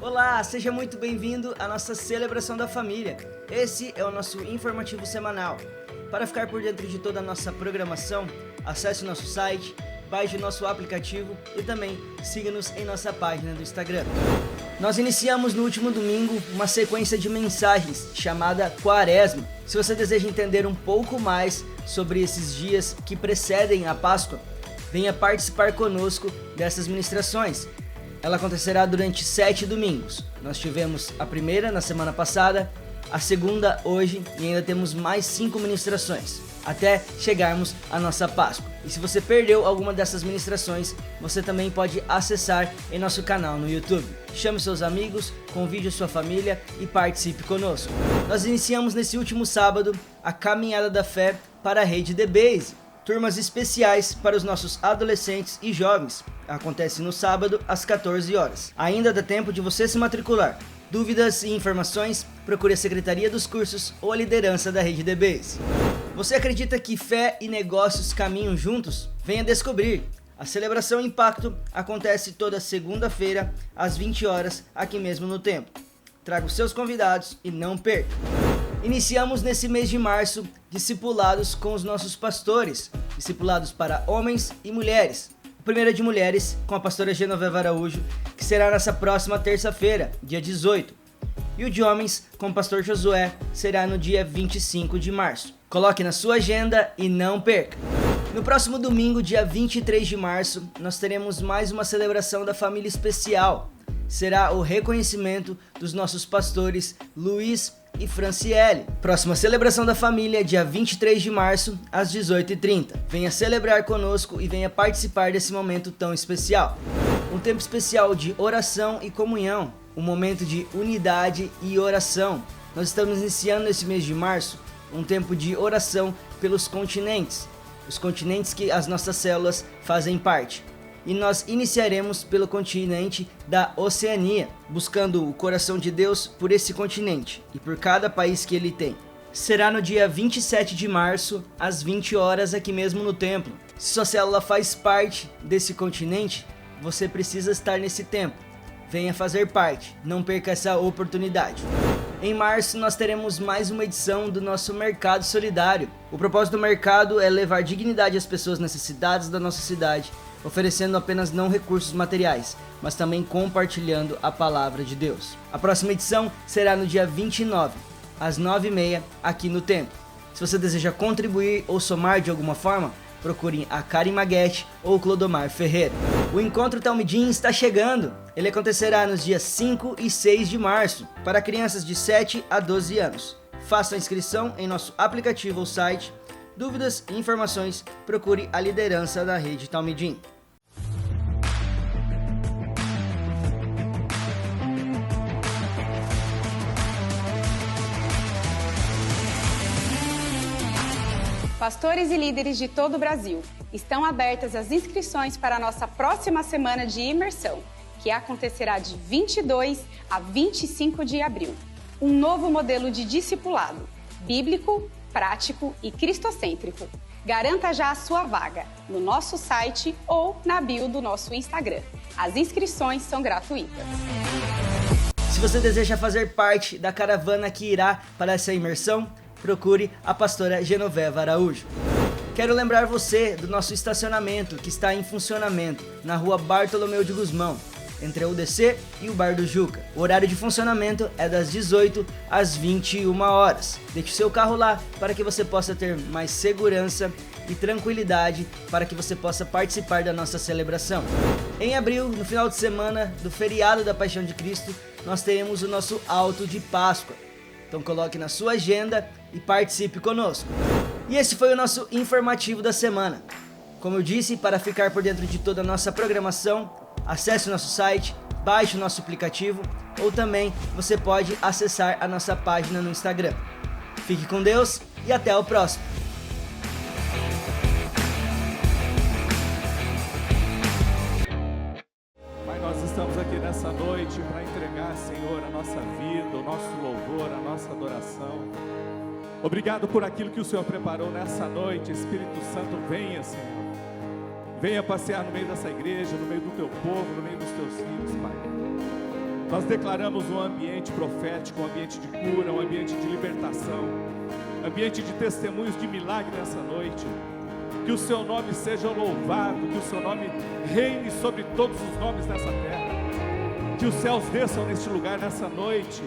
Olá, seja muito bem-vindo à nossa celebração da família. Esse é o nosso informativo semanal. Para ficar por dentro de toda a nossa programação, acesse o nosso site, baixe o nosso aplicativo e também siga-nos em nossa página do Instagram. Nós iniciamos no último domingo uma sequência de mensagens chamada Quaresma. Se você deseja entender um pouco mais sobre esses dias que precedem a Páscoa, venha participar conosco dessas ministrações. Ela acontecerá durante 7 domingos. Nós tivemos a primeira na semana passada, a segunda hoje e ainda temos mais 5 ministrações, até chegarmos à nossa Páscoa. E se você perdeu alguma dessas ministrações, você também pode acessar em nosso canal no YouTube. Chame seus amigos, convide a sua família e participe conosco. Nós iniciamos nesse último sábado a caminhada da fé para a rede The Base. Turmas especiais para os nossos adolescentes e jovens. Acontece no sábado às 14 horas. Ainda dá tempo de você se matricular. Dúvidas e informações? Procure a Secretaria dos Cursos ou a liderança da Rede The Base. Você acredita que fé e negócios caminham juntos? Venha descobrir! A celebração Impacto acontece toda segunda-feira às 20 horas aqui mesmo no templo. Traga os seus convidados e não perca! Iniciamos nesse mês de março discipulados com os nossos pastores, discipulados para homens e mulheres. O primeiro é de mulheres, com a pastora Genoveva Araújo, que será nessa próxima terça-feira, dia 18. E o de homens, com o pastor Josué, será no dia 25 de março. Coloque na sua agenda e não perca! No próximo domingo, dia 23 de março, nós teremos mais uma celebração da família especial. Será o reconhecimento dos nossos pastores Luiz e Franciele. Próxima celebração da família, dia 23 de março, às 18h30. Venha celebrar conosco e venha participar desse momento tão especial. Um tempo especial de oração e comunhão, um momento de unidade e oração. Nós estamos iniciando esse mês de março um tempo de oração pelos continentes, os continentes que as nossas células fazem parte. E nós iniciaremos pelo continente da Oceania, buscando o coração de Deus por esse continente e por cada país que ele tem. Será no dia 27 de março, às 20 horas, aqui mesmo no templo. Se sua célula faz parte desse continente, você precisa estar nesse templo. Venha fazer parte, não perca essa oportunidade. Em março nós teremos mais uma edição do nosso Mercado Solidário. O propósito do mercado é levar dignidade às pessoas necessitadas da nossa cidade, oferecendo apenas não recursos materiais, mas também compartilhando a palavra de Deus. A próxima edição será no dia 29, às 9h30, aqui no templo. Se você deseja contribuir ou somar de alguma forma, procure a Karen Maguete ou Clodomar Ferreira. O Encontro Talmidim está chegando. Ele acontecerá nos dias 5 e 6 de março, para crianças de 7 a 12 anos. Faça a inscrição em nosso aplicativo ou site. Dúvidas e informações, procure a liderança da Rede Talmidim. Pastores e líderes de todo o Brasil, estão abertas as inscrições para a nossa próxima semana de imersão, que acontecerá de 22 a 25 de abril. Um novo modelo de discipulado, bíblico, prático e cristocêntrico. Garanta já a sua vaga no nosso site ou na bio do nosso Instagram. As inscrições são gratuitas. Se você deseja fazer parte da caravana que irá para essa imersão, procure a pastora Genoveva Araújo. Quero lembrar você do nosso estacionamento que está em funcionamento na rua Bartolomeu de Gusmão, entre a UDC e o Bar do Juca. O horário de funcionamento é das 18 às 21 horas. Deixe seu carro lá para que você possa ter mais segurança e tranquilidade para que você possa participar da nossa celebração. Em abril, no final de semana do feriado da Paixão de Cristo, nós teremos o nosso Alto de Páscoa. Então coloque na sua agenda e participe conosco. E esse foi o nosso informativo da semana. Como eu disse, para ficar por dentro de toda a nossa programação, acesse o nosso site, baixe o nosso aplicativo ou também você pode acessar a nossa página no Instagram. Fique com Deus e até o próximo. Pai, nós estamos aqui nessa noite para entregar, Senhor, a nossa vida, o nosso louvor, a nossa adoração. Obrigado por aquilo que o Senhor preparou nessa noite. Espírito Santo, venha, Senhor. Venha passear no meio dessa igreja, no meio do teu povo, no meio dos teus filhos, Pai. Nós declaramos um ambiente profético, um ambiente de cura, um ambiente de libertação, ambiente de testemunhos de milagre nessa noite. Que o seu nome seja louvado, que o seu nome reine sobre todos os nomes nessa terra. Que os céus desçam neste lugar nessa noite.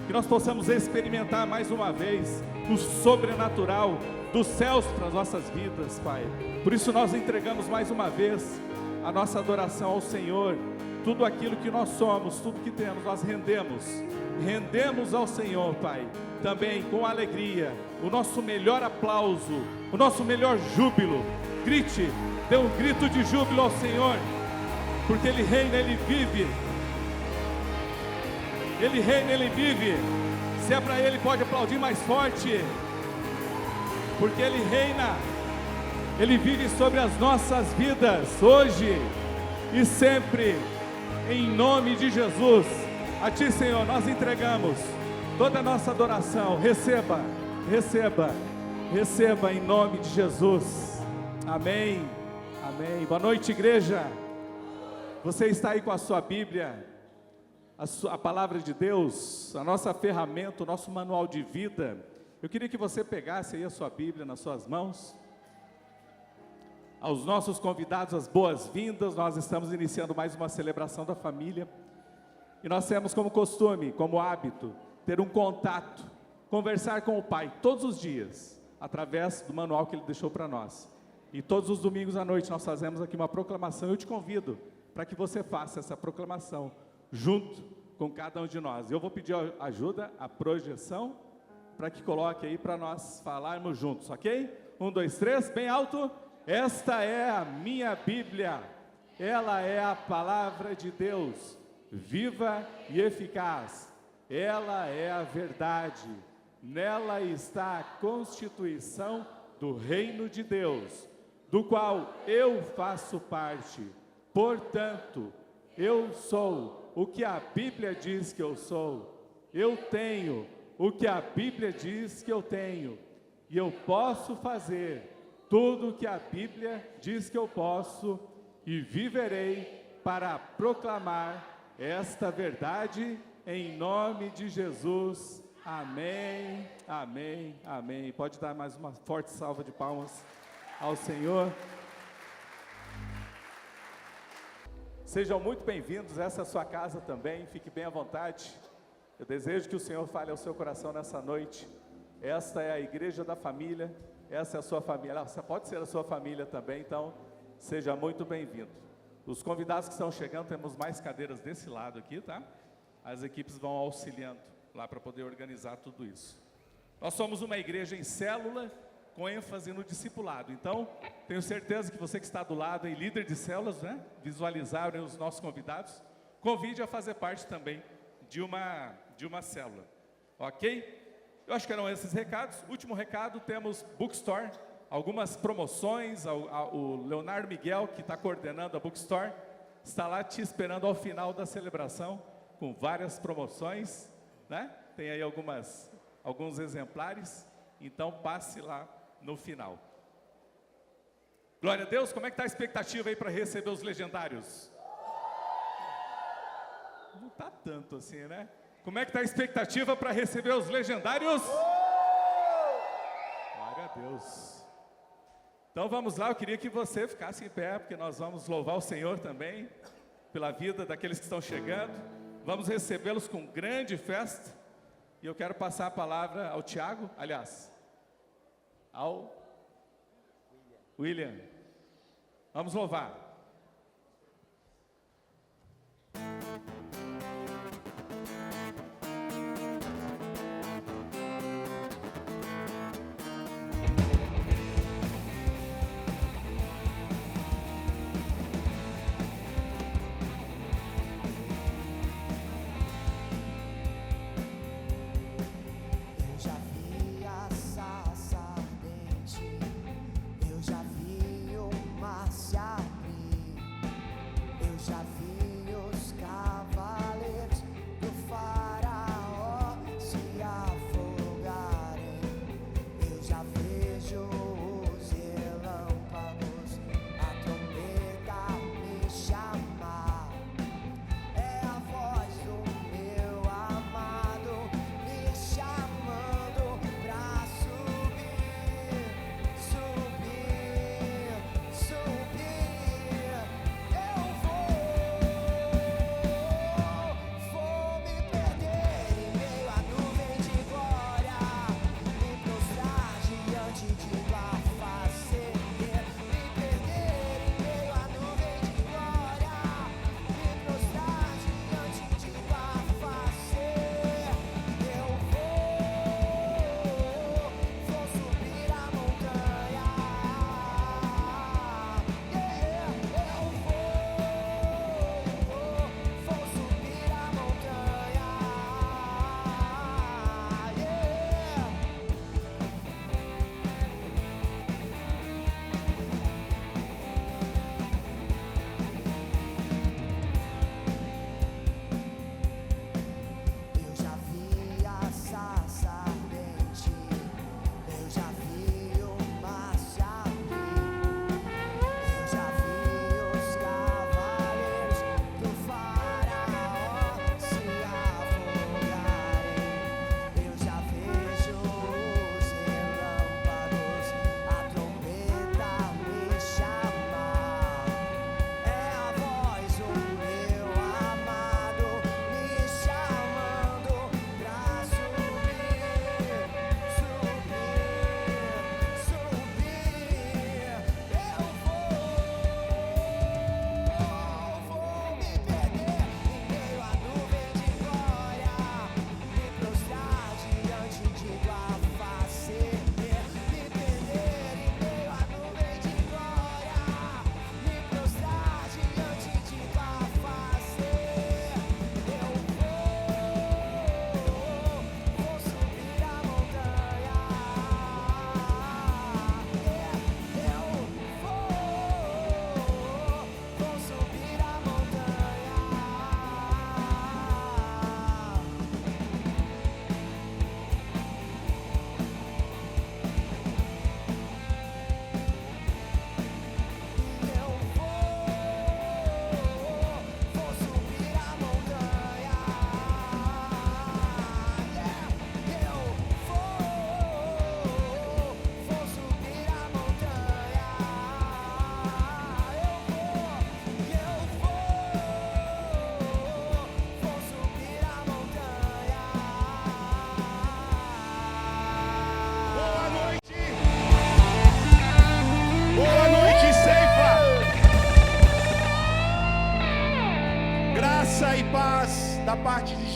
Que nós possamos experimentar mais uma vez o sobrenatural dos céus para as nossas vidas, Pai. Por isso nós entregamos mais uma vez a nossa adoração ao Senhor. Tudo aquilo que nós somos, tudo que temos, nós rendemos ao Senhor, Pai, também com alegria, o nosso melhor aplauso, o nosso melhor júbilo. Grite, dê um grito de júbilo ao Senhor, porque Ele reina, Ele vive. Ele reina, Ele vive. Se é para Ele, pode aplaudir mais forte, porque Ele reina, Ele vive sobre as nossas vidas, hoje e sempre. Em nome de Jesus, a Ti, Senhor, nós entregamos toda a nossa adoração. Receba, receba, receba em nome de Jesus. Amém, amém. Boa noite, igreja. Você está aí com a sua Bíblia, a palavra de Deus, a nossa ferramenta, o nosso manual de vida. Eu queria que você pegasse aí a sua Bíblia nas suas mãos. Aos nossos convidados, as boas-vindas. Nós estamos iniciando mais uma celebração da família. E nós temos como costume, como hábito, ter um contato, conversar com o Pai todos os dias, através do manual que Ele deixou para nós. E todos os domingos à noite nós fazemos aqui uma proclamação. Eu te convido para que você faça essa proclamação junto com cada um de nós. Eu vou pedir ajuda, a projeção, para que coloque aí para nós falarmos juntos, ok? 1, 2, 3, bem alto. Esta é a minha Bíblia, ela é a palavra de Deus, viva e eficaz, ela é a verdade, nela está a constituição do reino de Deus, do qual eu faço parte. Portanto, eu sou o que a Bíblia diz que eu sou, eu tenho o que a Bíblia diz que eu tenho, e eu posso fazer tudo o que a Bíblia diz que eu posso, e viverei para proclamar esta verdade em nome de Jesus. Amém, amém, amém. Pode dar mais uma forte salva de palmas ao Senhor. Sejam muito bem-vindos, essa é a sua casa também, fique bem à vontade. Eu desejo que o Senhor fale ao seu coração nessa noite. Esta é a igreja da família. Essa é a sua família, essa pode ser a sua família também, então seja muito bem-vindo. Os convidados que estão chegando, temos mais cadeiras desse lado aqui, tá? As equipes vão auxiliando lá para poder organizar tudo isso. Nós somos uma igreja em célula, com ênfase no discipulado, então tenho certeza que você que está do lado, aí, líder de células, né? Visualizaram os nossos convidados, convide a fazer parte também de uma célula, ok? Eu acho que eram esses recados. Último recado, temos Bookstore, algumas promoções. O Leonardo Miguel, que está coordenando a Bookstore, está lá te esperando ao final da celebração, com várias promoções, né? Tem aí alguns exemplares, então passe lá no final. Glória a Deus. Como é que está a expectativa aí para receber os legendários? Não está tanto assim, né? Como é que está a expectativa para receber os legendários? Glória a Deus. Então vamos lá, eu queria que você ficasse em pé, porque nós vamos louvar o Senhor também, pela vida daqueles que estão chegando. Vamos recebê-los com grande festa. E eu quero passar a palavra ao Tiago, aliás, ao William. Vamos louvar. Eu já vi a sarça ardente, eu já vi o mar se abrir.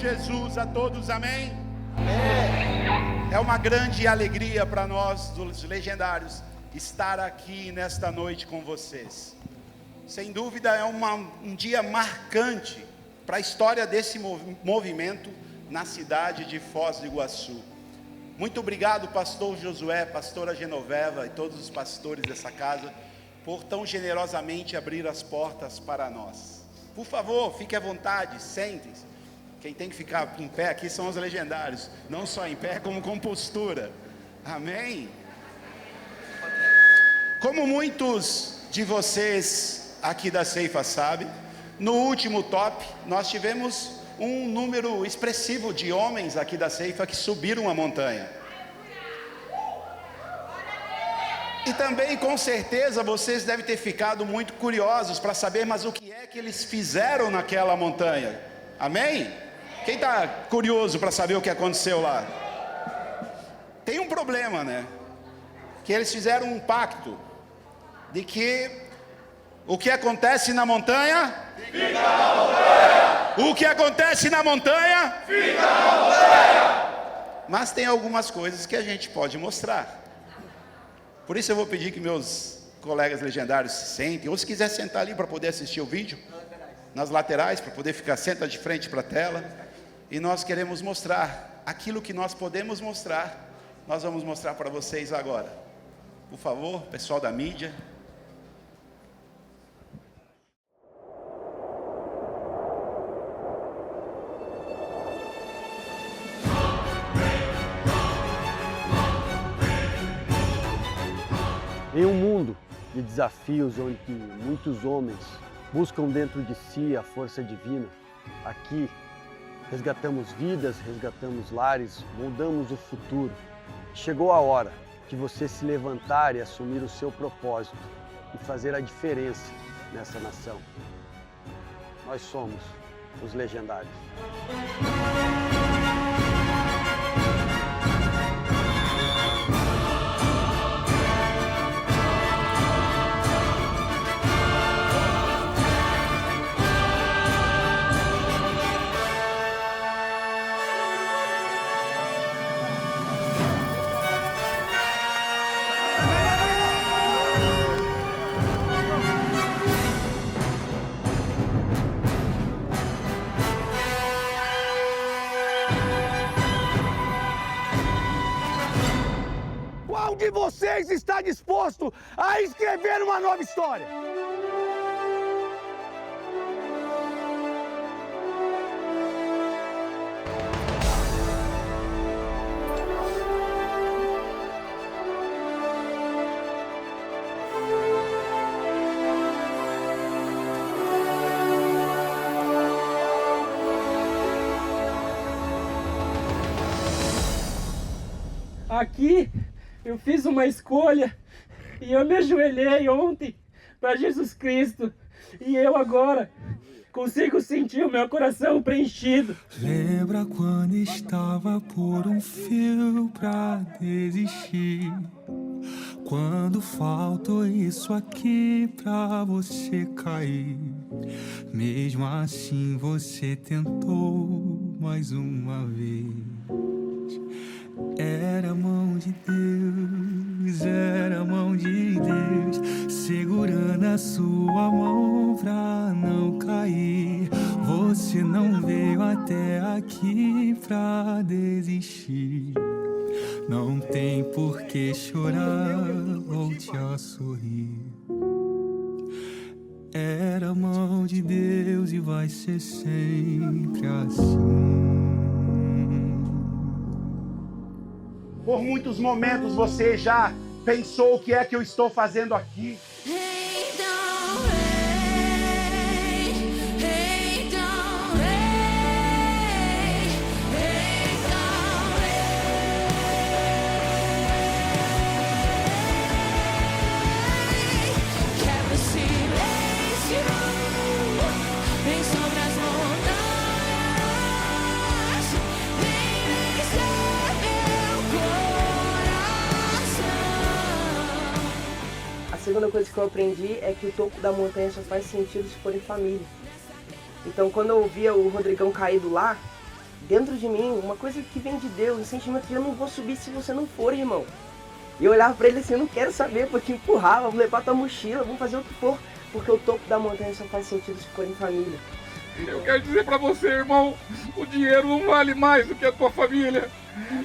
Jesus a todos, amém? É uma grande alegria para nós, dos legendários, estar aqui nesta noite com vocês. Sem dúvida é um dia marcante para a história desse movimento na cidade de Foz do Iguaçu. Muito obrigado, pastor Josué, pastora Genoveva e todos os pastores dessa casa, por tão generosamente abrir as portas para nós. Por favor, fique à vontade, sentem-se. Quem tem que ficar em pé aqui são os legendários, não só em pé, como com postura. Amém? Como muitos de vocês aqui da Ceifa sabem, no último top, nós tivemos um número expressivo de homens aqui da Ceifa que subiram a montanha. E também, com certeza, vocês devem ter ficado muito curiosos para saber, mas o que é que eles fizeram naquela montanha? Amém? Quem está curioso para saber o que aconteceu lá? Tem um problema, né? Que eles fizeram um pacto de que o que acontece na montanha, fica na montanha. O que acontece na montanha, fica na montanha. Mas tem algumas coisas que a gente pode mostrar. Por isso eu vou pedir que meus colegas legendários se sentem, ou se quiser sentar ali para poder assistir o vídeo, nas laterais, para poder ficar senta de frente para a tela. E nós queremos mostrar aquilo que nós podemos mostrar. Nós vamos mostrar para vocês agora. Por favor, pessoal da mídia. Em um mundo de desafios onde muitos homens buscam dentro de si a força divina, aqui resgatamos vidas, resgatamos lares, moldamos o futuro. Chegou a hora de você se levantar e assumir o seu propósito e fazer a diferença nessa nação. Nós somos os legendários. Qual de vocês está disposto a escrever uma nova história? Aqui eu fiz uma escolha e eu me ajoelhei ontem para Jesus Cristo e eu agora consigo sentir o meu coração preenchido. Lembra quando estava por um fio pra desistir? Quando faltou isso aqui pra você cair? Mesmo assim você tentou mais uma vez. Era a mão de Deus, era a mão de Deus, segurando a sua mão pra não cair. Você não veio até aqui pra desistir. Não tem por que chorar, volte a sorrir. Era a mão de Deus e vai ser sempre assim. Por muitos momentos você já pensou o que é que eu estou fazendo aqui? A segunda coisa que eu aprendi é que o topo da montanha só faz sentido se for em família. Então, quando eu via o Rodrigão caído lá, dentro de mim uma coisa que vem de Deus, um sentimento que eu não vou subir se você não for, irmão. E eu olhava pra ele assim, eu não quero saber, vou te empurrar, vou levar tua mochila, vamos fazer o que for, porque o topo da montanha só faz sentido se for em família. Eu quero dizer pra você, irmão, o dinheiro não vale mais do que a tua família.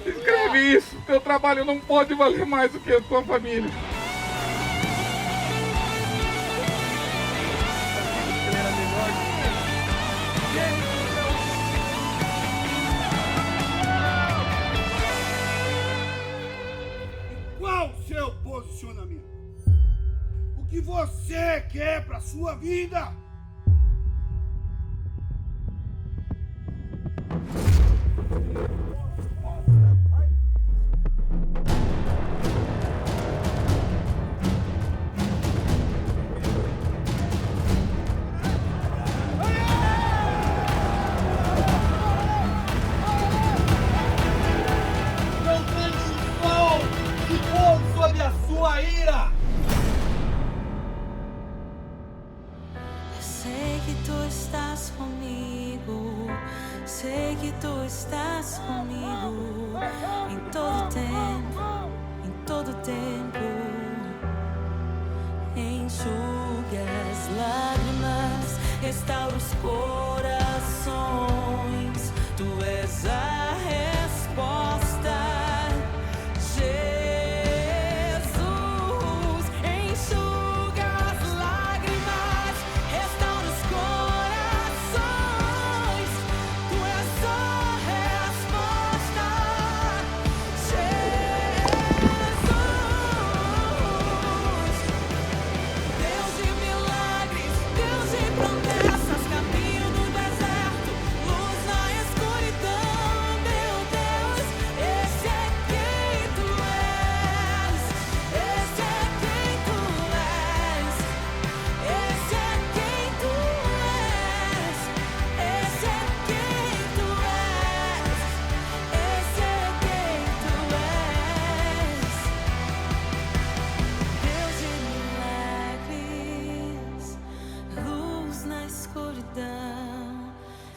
Escreve isso, teu trabalho não pode valer mais do que a tua família. Qual o seu posicionamento? O que você quer para a sua vida? Não deixe o sol se pôr sobre a sua ira. Eu sei que tu estás comigo, sei que tu estás comigo em todo tempo, em todo tempo. Enxuga as lágrimas, restaura os corações, tu és a resposta.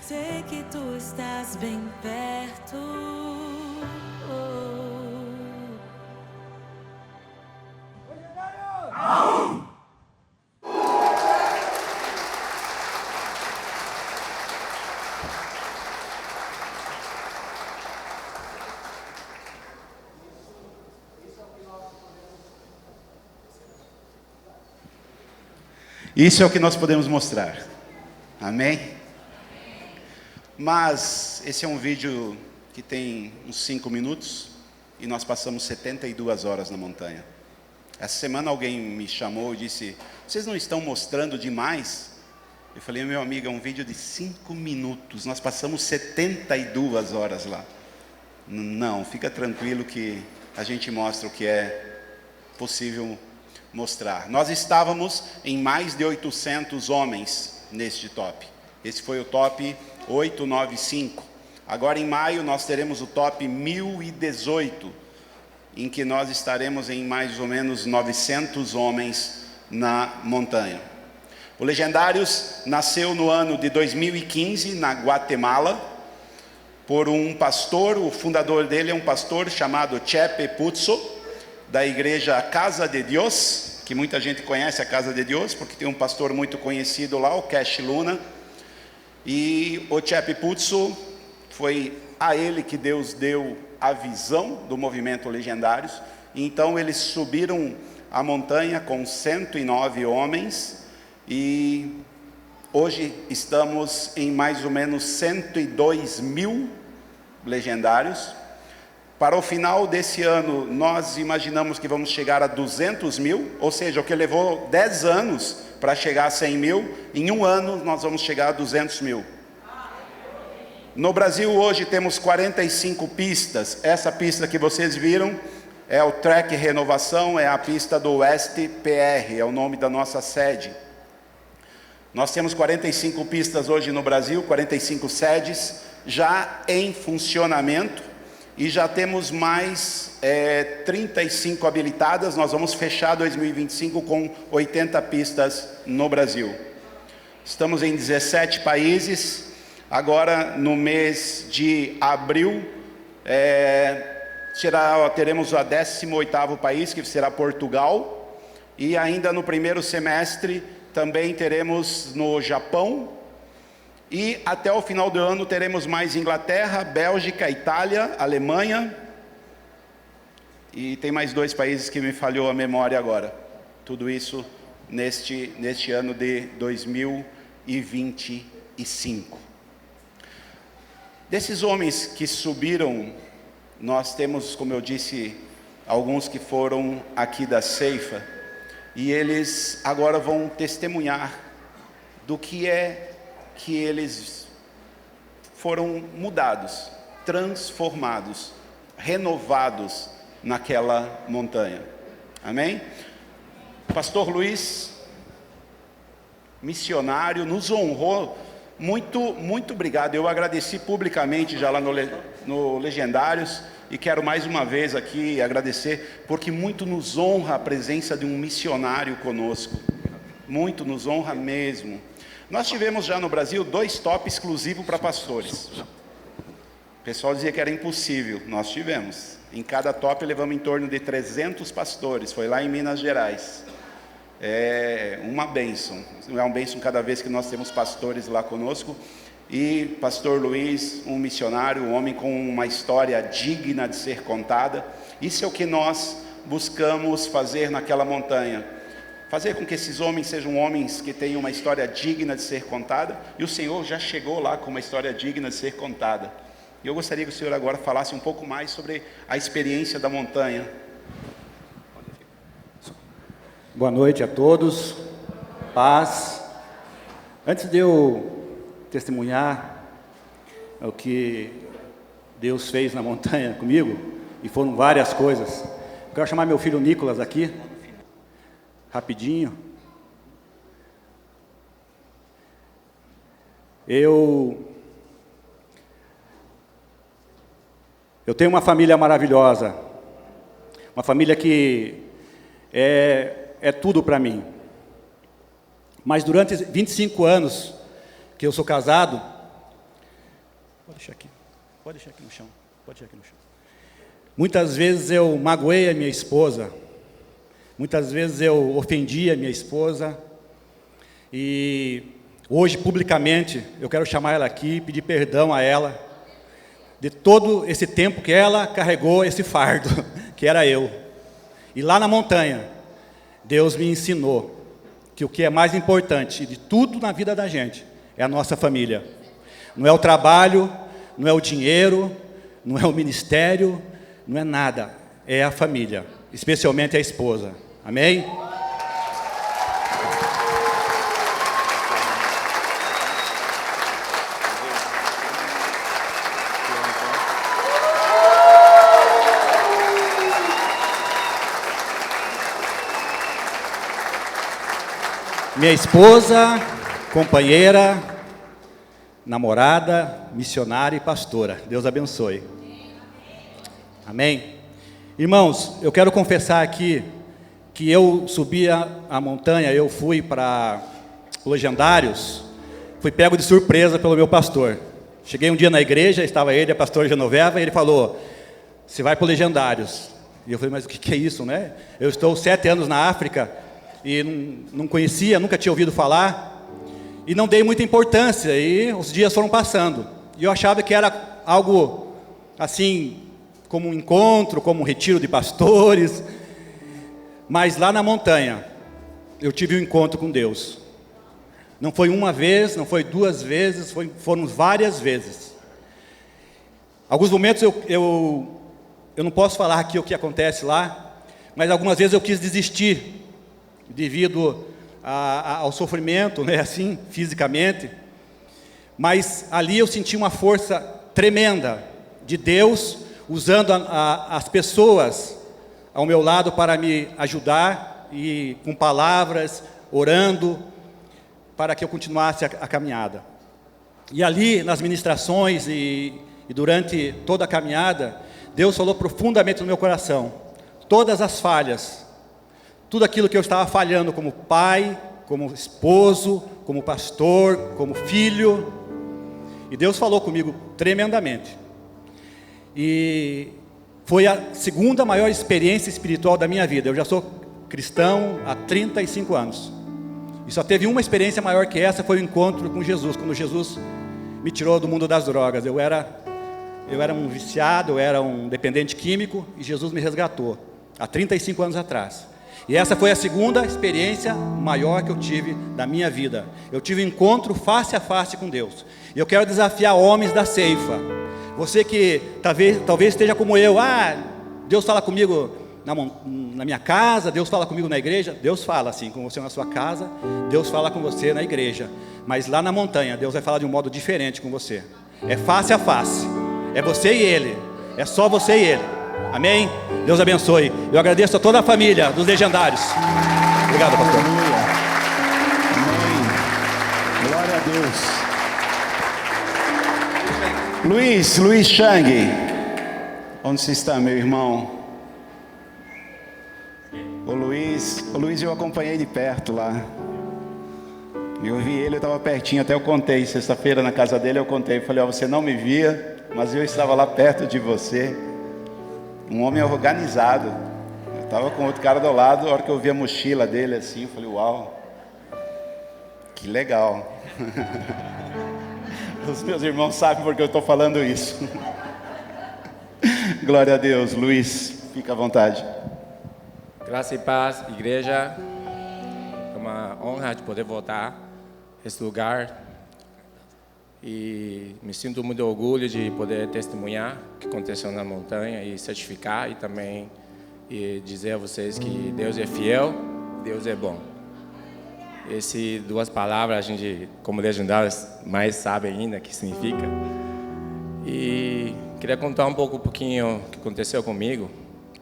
Sei que tu estás bem perto. Isso é o que nós podemos mostrar. Amém? Mas esse é um vídeo que tem uns 5 minutos e nós passamos 72 horas na montanha. Essa semana alguém me chamou e disse: vocês não estão mostrando demais? Eu falei: meu amigo, é um vídeo de 5 minutos, nós passamos 72 horas lá. Não, fica tranquilo que a gente mostra o que é possível mostrar. Nós estávamos em mais de 800 homens neste top. Esse foi o top 895. Agora em maio nós teremos o top 1018, em que nós estaremos em mais ou menos 900 homens na montanha. O Legendários nasceu no ano de 2015 na Guatemala, por um pastor. O fundador dele é um pastor chamado Chepe Putso, da igreja Casa de Deus, que muita gente conhece a Casa de Deus, porque tem um pastor muito conhecido lá, o Cash Luna. E o Chepe Putso, foi a ele que Deus deu a visão do movimento Legendários. Então eles subiram a montanha com 109 homens e hoje estamos em mais ou menos 102 mil legendários. Para o final desse ano, nós imaginamos que vamos chegar a 200 mil, ou seja, o que levou 10 anos para chegar a 100 mil, em um ano nós vamos chegar a 200 mil. No Brasil hoje temos 45 pistas. Essa pista que vocês viram é o Trek Renovação, é a pista do Oeste PR, é o nome da nossa sede. Nós temos 45 pistas hoje no Brasil, 45 sedes já em funcionamento, e já temos mais 35 habilitadas. Nós vamos fechar 2025 com 80 pistas no Brasil. Estamos em 17 países. Agora, no mês de abril, teremos o 18º país, que será Portugal. E ainda no primeiro semestre, também teremos no Japão. E até o final do ano teremos mais Inglaterra, Bélgica, Itália, Alemanha. E tem mais 2 países que me falhou a memória agora. Tudo isso neste ano de 2025. Desses homens que subiram, nós temos, como eu disse, alguns que foram aqui da Ceifa, e eles agora vão testemunhar do que é que eles foram mudados, transformados, renovados naquela montanha. Amém? Pastor Luiz, missionário, nos honrou. Muito, muito obrigado. Eu agradeci publicamente já lá no Legendários, e quero mais uma vez aqui agradecer, porque muito nos honra a presença de um missionário conosco. Muito nos honra mesmo. Nós tivemos já no Brasil 2 top exclusivos para pastores. O pessoal dizia que era impossível. Nós tivemos. Em cada top levamos em torno de 300 pastores. Foi lá em Minas Gerais. É uma bênção. É uma bênção cada vez que nós temos pastores lá conosco. E pastor Luiz, um missionário, um homem com uma história digna de ser contada. Isso é o que nós buscamos fazer naquela montanha. Fazer com que esses homens sejam homens que tenham uma história digna de ser contada. E o Senhor já chegou lá com uma história digna de ser contada. E eu gostaria que o Senhor agora falasse um pouco mais sobre a experiência da montanha. Boa noite a todos, paz. Antes de eu testemunhar o que Deus fez na montanha comigo, e foram várias coisas, eu quero chamar meu filho Nicolas aqui, rapidinho. Eu tenho uma família maravilhosa, uma família que é tudo para mim. Mas durante 25 anos que eu sou casado, pode deixar aqui no chão, muitas vezes eu magoei a minha esposa, muitas vezes eu ofendi a minha esposa, e hoje publicamente eu quero chamar ela aqui e pedir perdão a ela de todo esse tempo que ela carregou esse fardo, que era eu. E lá na montanha, Deus me ensinou que o que é mais importante de tudo na vida da gente é a nossa família. Não é o trabalho, não é o dinheiro, não é o ministério, não é nada. É a família, especialmente a esposa. Amém? Minha esposa, companheira, namorada, missionária e pastora. Deus abençoe. Amém? Irmãos, eu quero confessar aqui que eu subi a montanha, eu fui para Legendários, fui pego de surpresa pelo meu pastor. Cheguei um dia na igreja, estava ele, a pastora Genoveva, e ele falou: você vai para o Legendários. E eu falei: mas o que é isso, né? Eu estou 7 anos na África, e não conhecia, nunca tinha ouvido falar, e não dei muita importância, e os dias foram passando, e eu achava que era algo assim, como um encontro, como um retiro de pastores, mas lá na montanha, eu tive um encontro com Deus. Não foi uma vez, não foi 2 vezes, foram várias vezes. Alguns momentos eu não posso falar aqui o que acontece lá, mas algumas vezes eu quis desistir, devido ao sofrimento, né, assim, fisicamente. Mas ali eu senti uma força tremenda de Deus, usando as pessoas ao meu lado para me ajudar, e com palavras, orando, para que eu continuasse a caminhada. E ali, nas ministrações e durante toda a caminhada, Deus falou profundamente no meu coração, todas as falhas, tudo aquilo que eu estava falhando como pai, como esposo, como pastor, como filho, E Deus falou comigo tremendamente. E foi a segunda maior experiência espiritual da minha vida. Eu já sou cristão há 35 anos. E só teve uma experiência maior que essa, foi o encontro com Jesus, quando Jesus me tirou do mundo das drogas. Eu era um viciado, eu era um dependente químico, e Jesus me resgatou, há 35 anos atrás. E essa foi a segunda experiência maior que eu tive da minha vida. Eu tive um encontro face a face com Deus. E eu quero desafiar homens da ceifa. Você que talvez esteja como eu, Deus fala comigo na minha casa, Deus fala comigo na igreja. Deus fala assim com você na sua casa, Deus fala com você na igreja. Mas lá na montanha, Deus vai falar de um modo diferente com você. É face a face, é você e Ele, é só você e Ele. Amém? Deus abençoe. Eu agradeço a toda a família dos Legendários. Obrigado, pastor. Aleluia. Amém. Glória a Deus. Luiz Chang, onde você está, meu irmão? O Luiz eu acompanhei de perto lá. Eu vi ele, eu estava pertinho, até eu contei, sexta-feira na casa dele eu contei, falei, você não me via, mas eu estava lá perto de você. Um homem organizado. Eu estava com outro cara do lado, a hora que eu vi a mochila dele assim, eu falei, uau, que legal. Os meus irmãos sabem porque eu estou falando isso. Glória a Deus. Luiz, fica à vontade. Graça e paz, igreja. É uma honra de poder voltar a esse lugar. E me sinto muito orgulho de poder testemunhar o que aconteceu na montanha e certificar e também dizer a vocês que Deus é fiel, Deus é bom. Essas duas palavras a gente, como legendários, mais sabe ainda o que significa. E queria contar um pouquinho o que aconteceu comigo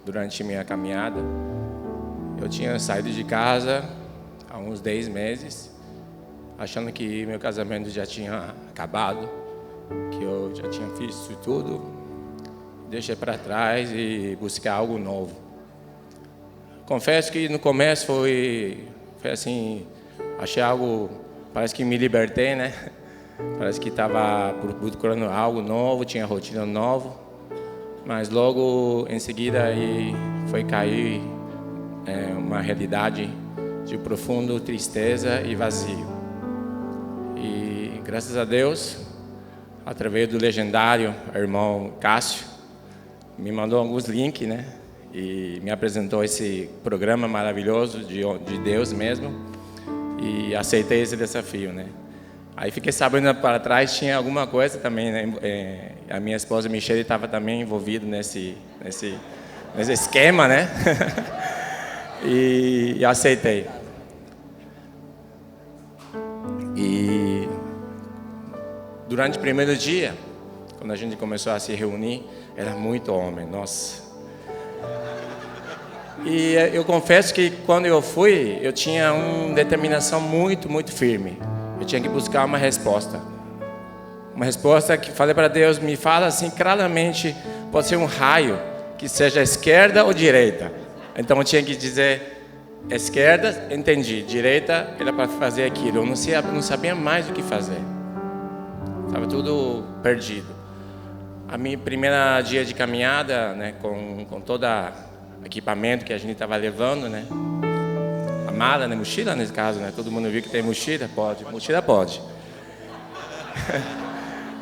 durante minha caminhada. Eu tinha saído de casa há uns 10 meses, achando que meu casamento já tinha acabado, que eu já tinha visto tudo, deixei para trás e buscar algo novo. Confesso que no começo foi assim, achei algo, parece que me libertei, né? Parece que estava procurando algo novo, tinha rotina nova, mas logo em seguida aí foi cair uma realidade de profundo tristeza e vazio. E graças a Deus, através do legendário irmão Cássio, me mandou alguns links, né? E me apresentou esse programa maravilhoso de Deus mesmo. E aceitei esse desafio, né? Aí fiquei sabendo para trás tinha alguma coisa também, né? A minha esposa Michele estava também envolvida nesse esquema, né? E aceitei. E durante o primeiro dia, quando a gente começou a se reunir, era muito homem, nossa. E eu confesso que quando eu fui, eu tinha uma determinação muito, muito firme. Eu tinha que buscar uma resposta. Uma resposta que falei para Deus, me fala assim claramente, pode ser um raio, que seja esquerda ou direita. Então eu tinha que dizer, esquerda, entendi, direita era para fazer aquilo. Eu não sabia mais o que fazer. Estava tudo perdido. A minha primeira dia de caminhada, né, com toda equipamento que a gente estava levando, né? A mala, né? Mochila nesse caso, né? Todo mundo viu que tem mochila? Pode. Mochila pode.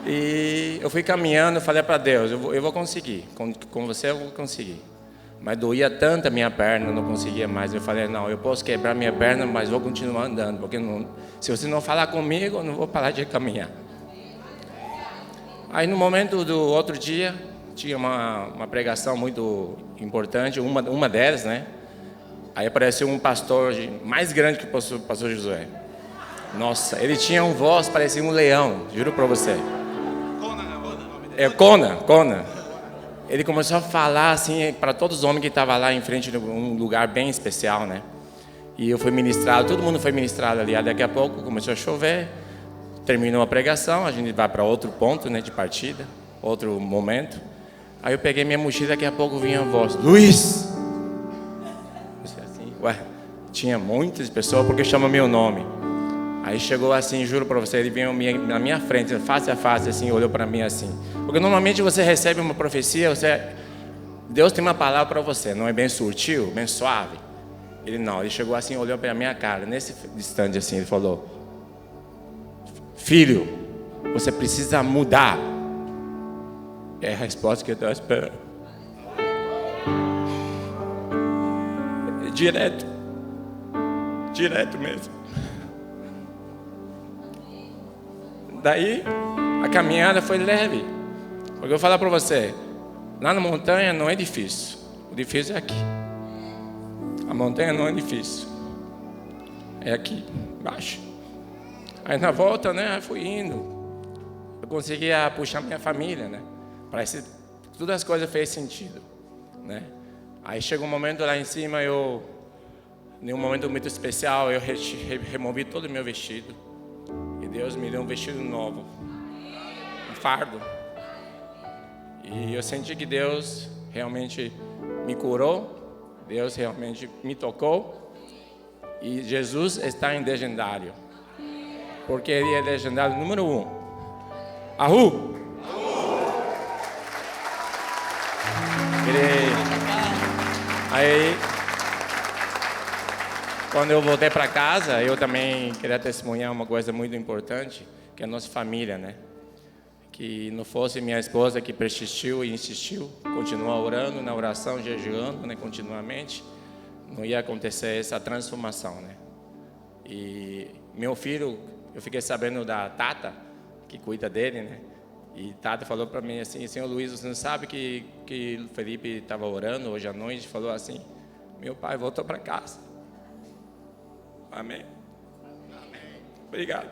E eu fui caminhando, falei para Deus, eu vou conseguir. Com você eu vou conseguir. Mas doía tanto a minha perna, eu não conseguia mais. Eu falei, não, eu posso quebrar minha perna, mas vou continuar andando. Porque se você não falar comigo, eu não vou parar de caminhar. Aí no momento do outro dia, tinha uma pregação muito importante, uma delas, né? Aí apareceu um pastor mais grande que o pastor Josué. Nossa, ele tinha uma voz, parecia um leão, juro para você. Conan. Ele começou a falar assim para todos os homens que estavam lá em frente de um lugar bem especial, né? E eu fui ministrado, todo mundo foi ministrado ali. Daqui a pouco começou a chover, terminou a pregação, a gente vai para outro ponto, né, de partida, outro momento. Aí eu peguei minha mochila, daqui a pouco vinha a voz, Luiz! Assim, tinha muitas pessoas porque chama meu nome. Aí chegou assim, juro para você, ele veio na minha frente, face a face, assim, olhou para mim assim. Porque normalmente você recebe uma profecia, Deus tem uma palavra para você, não é bem sutil, bem suave. Ele não, ele chegou assim, olhou para a minha cara, nesse instante assim, ele falou: filho, você precisa mudar. É a resposta que eu estou esperando. Direto mesmo. Daí, a caminhada foi leve. Porque eu vou falar para você, lá na montanha não é difícil. O difícil é aqui. A montanha não é difícil. É aqui, embaixo. Aí na volta, né, eu fui indo. Eu conseguia puxar minha família, né? Parece que todas as coisas fez sentido, né? Aí chegou um momento lá em cima, em um momento muito especial, eu removi todo o meu vestido. E Deus me deu um vestido novo, um fardo. E eu senti que Deus realmente me curou, Deus realmente me tocou. E Jesus está em legendário, porque Ele é legendário número 1. Ahu! Aí, quando eu voltei para casa, eu também queria testemunhar uma coisa muito importante, que é a nossa família, né? Que não fosse minha esposa que persistiu e insistiu, continuou orando na oração, jejuando, né, continuamente, não ia acontecer essa transformação, né? E meu filho, eu fiquei sabendo da Tata, que cuida dele, né? E Tata falou para mim assim: Senhor Luiz, você não sabe que o Felipe estava orando hoje à noite? Falou assim: meu pai voltou para casa. Amém. Amém. Obrigado.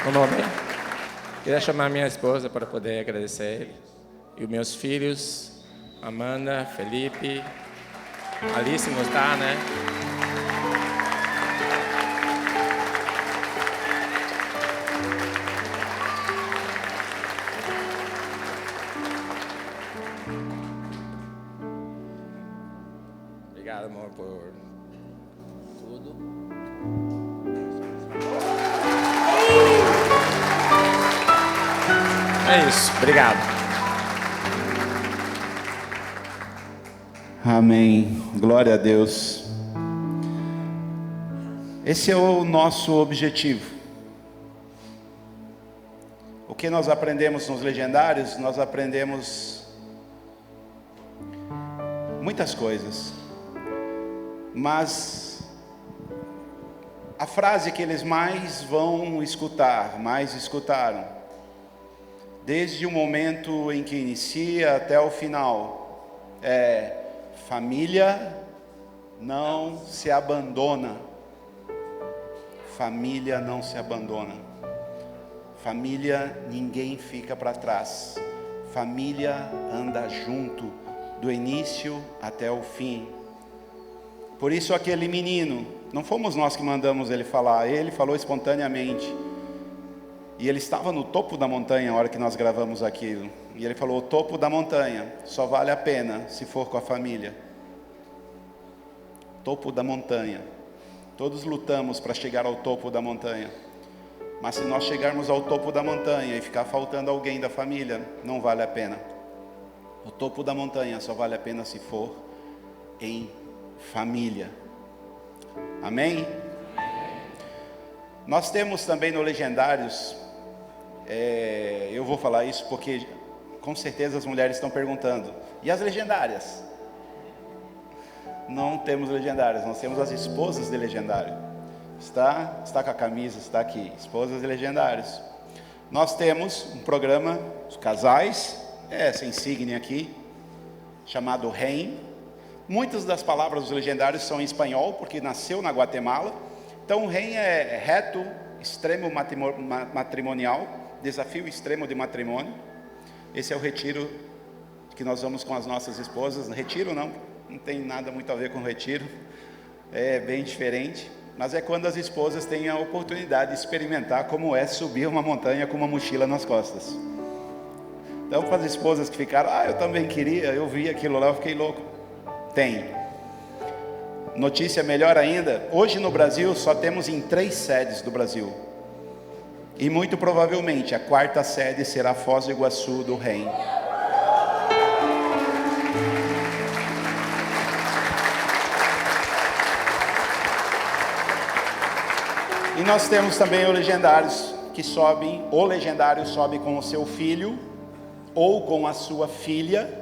Vamos bem? Queria chamar minha esposa para poder agradecer a ele. E os meus filhos, Amanda, Felipe, Alice não está, né? Obrigado, amor, por tudo. É isso, obrigado. Amém. Glória a Deus. Esse é o nosso objetivo. O que nós aprendemos nos legendários? Nós aprendemos muitas coisas. Mas a frase que eles mais vão escutar, mais escutaram, desde o momento em que inicia até o final, é: família não se abandona. Família não se abandona. Família, ninguém fica para trás. Família anda junto, do início até o fim. Por isso aquele menino, não fomos nós que mandamos ele falar, ele falou espontaneamente. E ele estava no topo da montanha na hora que nós gravamos aquilo. E ele falou: o topo da montanha só vale a pena se for com a família. Topo da montanha. Todos lutamos para chegar ao topo da montanha. Mas se nós chegarmos ao topo da montanha e ficar faltando alguém da família, não vale a pena. O topo da montanha só vale a pena se for em família. Amém? Nós temos também no Legendários, eu vou falar isso porque com certeza as mulheres estão perguntando: e as legendárias? Não temos legendárias, nós temos as esposas de legendário. Está com a camisa, está aqui, esposas de legendários. Nós temos um programa, os casais, essa insígnia aqui, chamado REM. Muitas das palavras dos legendários são em espanhol, porque nasceu na Guatemala. Então, REM é reto, extremo matrimonial, desafio extremo de matrimônio. Esse é o retiro que nós vamos com as nossas esposas. Retiro não tem nada muito a ver com retiro, é bem diferente. Mas é quando as esposas têm a oportunidade de experimentar como é subir uma montanha com uma mochila nas costas. Então, para as esposas que ficaram, eu também queria, eu vi aquilo lá, eu fiquei louco. Tem. Notícia melhor ainda, hoje no Brasil só temos em 3 sedes do Brasil. E muito provavelmente a 4ª sede será Foz do Iguaçu do Reino. E nós temos também os legendários que sobem, o legendário sobe com o seu filho ou com a sua filha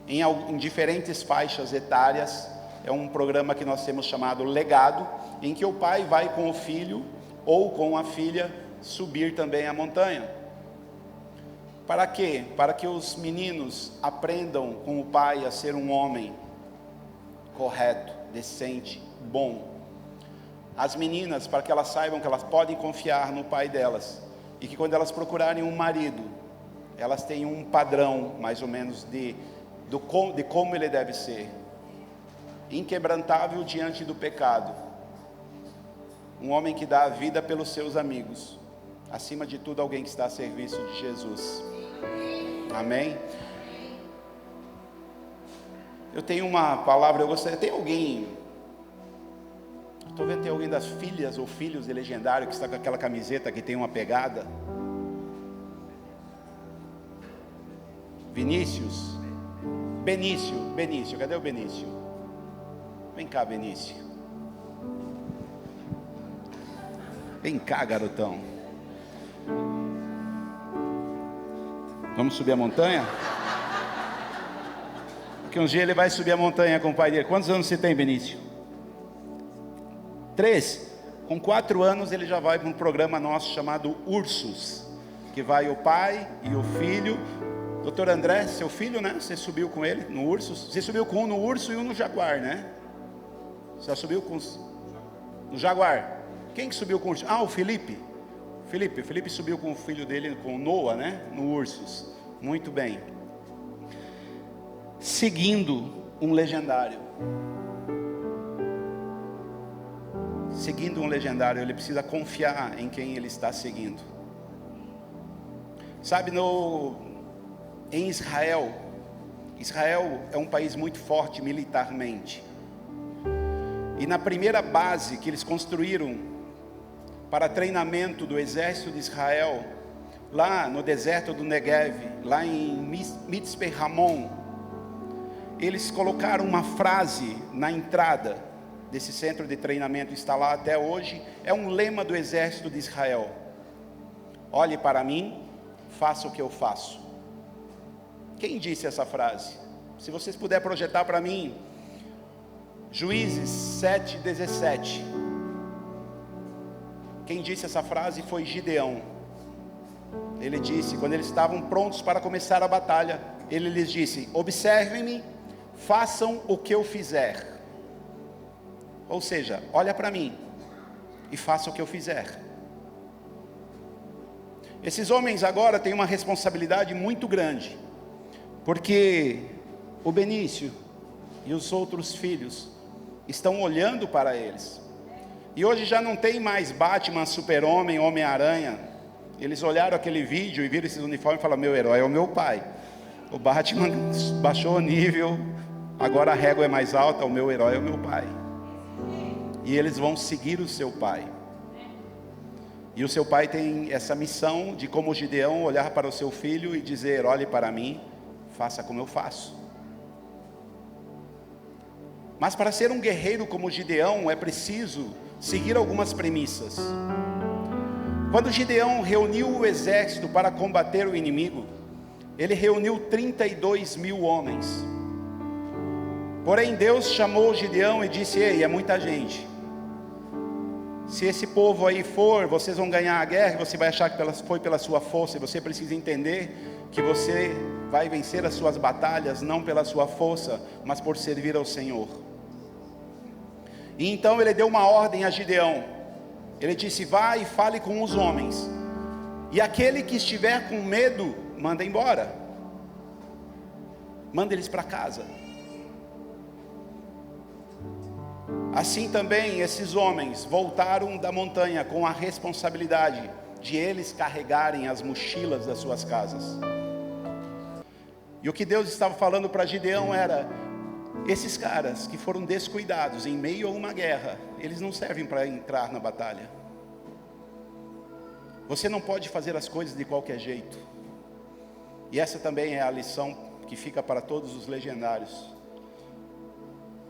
em diferentes faixas etárias. É um programa que nós temos chamado Legado, em que o pai vai com o filho ou com a filha subir também a montanha. Para quê? Para que os meninos aprendam com o pai a ser um homem correto, decente, bom. As meninas, para que elas saibam que elas podem confiar no pai delas, e que quando elas procurarem um marido, elas têm um padrão, mais ou menos, de como ele deve ser. Inquebrantável diante do pecado. Um homem que dá a vida pelos seus amigos. Acima de tudo, alguém que está a serviço de Jesus. Amém? Eu tenho uma palavra, eu gostaria... Tem alguém... Estou vendo, tem alguém das filhas ou filhos de legendário que está com aquela camiseta que tem uma pegada? Benício, cadê o Benício? Vem cá, Benício. Vem cá, garotão. Vamos subir a montanha? Porque um dia ele vai subir a montanha com o pai dele. Quantos anos você tem, Benício? 3. Com 4 anos ele já vai para um programa nosso chamado Ursos, que vai o pai e o filho. Doutor André, seu filho, né? Você subiu com ele no Ursos? Você subiu com um no Urso e um no Jaguar, né? Você já subiu com no Jaguar? Quem que subiu com o Urso? O Felipe. Felipe subiu com o filho dele, com o Noah, né? No Ursos. Muito bem. Seguindo um legendário. Seguindo um legendário, ele precisa confiar em quem ele está seguindo. Sabe, em Israel é um país muito forte militarmente. E na primeira base que eles construíram para treinamento do exército de Israel, lá no deserto do Negev, lá em Mitzpe Ramon, eles colocaram uma frase na entrada desse centro de treinamento, está lá até hoje. É um lema do exército de Israel: olhe para mim, faça o que eu faço. Quem disse essa frase? Se vocês puderem projetar para mim, Juízes 7:17. Quem disse essa frase foi Gideão. Ele disse, quando eles estavam prontos para começar a batalha, ele lhes disse: observem-me, façam o que eu fizer. Ou seja, olha para mim e faça o que eu fizer. Esses homens agora têm uma responsabilidade muito grande, porque o Benício e os outros filhos estão olhando para eles. E hoje já não tem mais Batman, Super-Homem, Homem-Aranha. Eles olharam aquele vídeo e viram esses uniformes e falaram: meu herói é o meu pai. O Batman baixou o nível, agora a régua é mais alta, o meu herói é o meu pai. E eles vão seguir o seu pai. E o seu pai tem essa missão de, como Gideão, olhar para o seu filho e dizer: olhe para mim, faça como eu faço. Mas para ser um guerreiro como Gideão, é preciso seguir algumas premissas. Quando Gideão reuniu o exército para combater o inimigo, ele reuniu 32 mil homens. Porém Deus chamou Gideão e disse: ei, é muita gente. Se esse povo aí for, vocês vão ganhar a guerra, você vai achar que foi pela sua força, e você precisa entender que você vai vencer as suas batalhas, não pela sua força, mas por servir ao Senhor. E então ele deu uma ordem a Gideão. Ele disse: vá e fale com os homens, e aquele que estiver com medo, manda embora, manda eles para casa. Assim também esses homens voltaram da montanha com a responsabilidade de eles carregarem as mochilas das suas casas. E o que Deus estava falando para Gideão era: esses caras que foram descuidados em meio a uma guerra, eles não servem para entrar na batalha. Você não pode fazer as coisas de qualquer jeito. E essa também é a lição que fica para todos os legendários.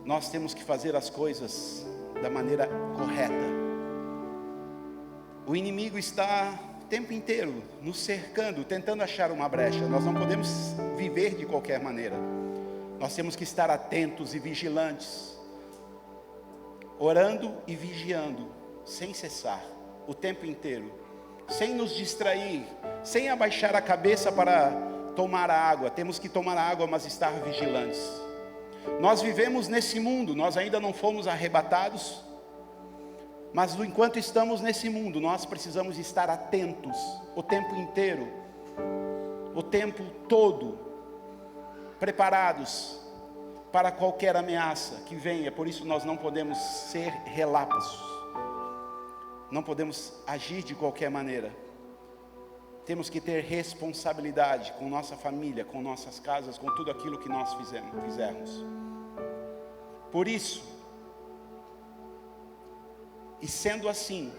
Nós temos que fazer as coisas da maneira correta. O inimigo está o tempo inteiro nos cercando, tentando achar uma brecha. Nós não podemos viver de qualquer maneira. Nós temos que estar atentos e vigilantes, orando e vigiando, sem cessar, o tempo inteiro, sem nos distrair, sem abaixar a cabeça para tomar a água. Temos que tomar a água, mas estar vigilantes. Nós vivemos nesse mundo, nós ainda não fomos arrebatados, mas enquanto estamos nesse mundo, nós precisamos estar atentos o tempo inteiro, o tempo todo, preparados para qualquer ameaça que venha. Por isso nós não podemos ser relapsos, não podemos agir de qualquer maneira. Temos que ter responsabilidade com nossa família, com nossas casas, com tudo aquilo que nós fizermos. Por isso, e sendo assim,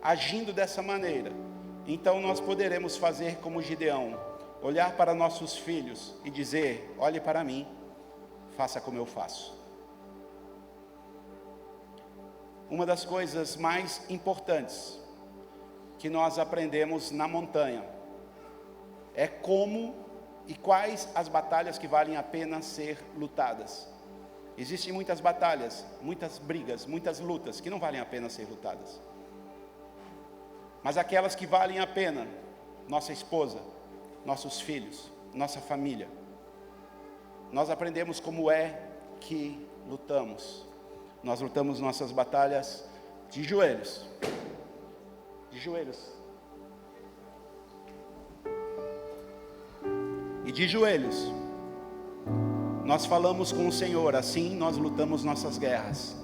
agindo dessa maneira, então nós poderemos fazer como Gideão, olhar para nossos filhos e dizer: olhe para mim, faça como eu faço. Uma das coisas mais importantes que nós aprendemos na montanha é como e quais as batalhas que valem a pena ser lutadas. Existem muitas batalhas, muitas brigas, muitas lutas que não valem a pena ser lutadas. Mas aquelas que valem a pena, nossa esposa, nossos filhos, nossa família, nós aprendemos como é que lutamos. Nós lutamos nossas batalhas de joelhos. De joelhos. E de joelhos, nós falamos com o Senhor: assim nós lutamos nossas guerras.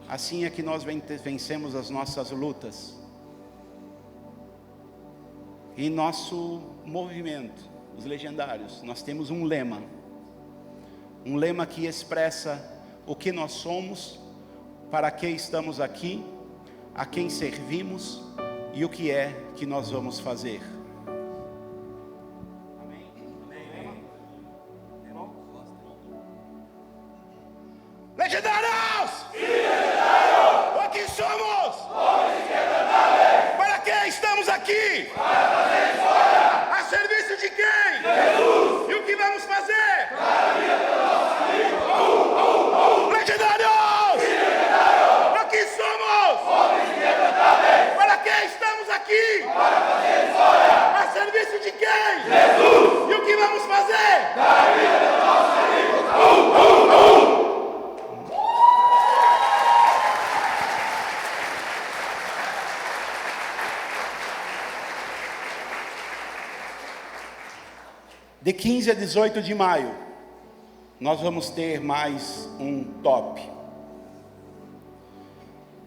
Assim é que nós vencemos as nossas lutas. Em nosso movimento, os legendários, nós temos um lema que expressa o que nós somos, para que estamos aqui, a quem servimos e o que é que nós vamos fazer. Amém? Legendários! Aqui somos! Para que estamos aqui? A serviço de quem? Jesus! E o que vamos fazer? Legendários! Aqui somos! Para que estamos aqui? A serviço de quem? Jesus! E o que vamos fazer? Dar a vida pelo nosso amigo! De 15 a 18 de maio, nós vamos ter mais um top.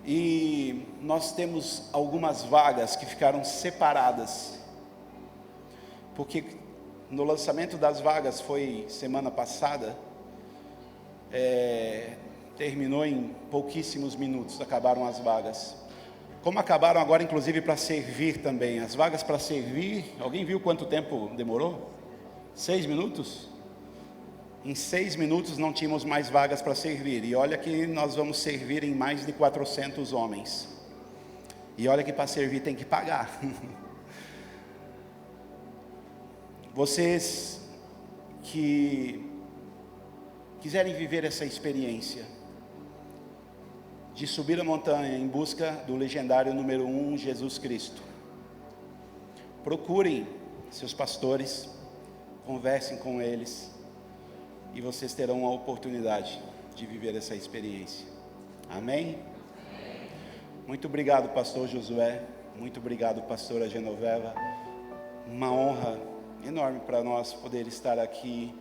E nós temos algumas vagas que ficaram separadas, porque no lançamento das vagas foi semana passada, terminou em pouquíssimos minutos, acabaram as vagas. Como acabaram agora, inclusive, para servir também. As vagas para servir, alguém viu quanto tempo demorou? 6 minutos? Em 6 minutos não tínhamos mais vagas para servir. E olha que nós vamos servir em mais de 400 homens. E olha que para servir tem que pagar. Vocês que quiserem viver essa experiência de subir a montanha em busca do legendário número 1, Jesus Cristo, procurem seus pastores, conversem com eles, e vocês terão a oportunidade de viver essa experiência. Amém? Muito obrigado, pastor Josué. Muito obrigado, pastora Genoveva. Uma honra enorme para nós poder estar aqui.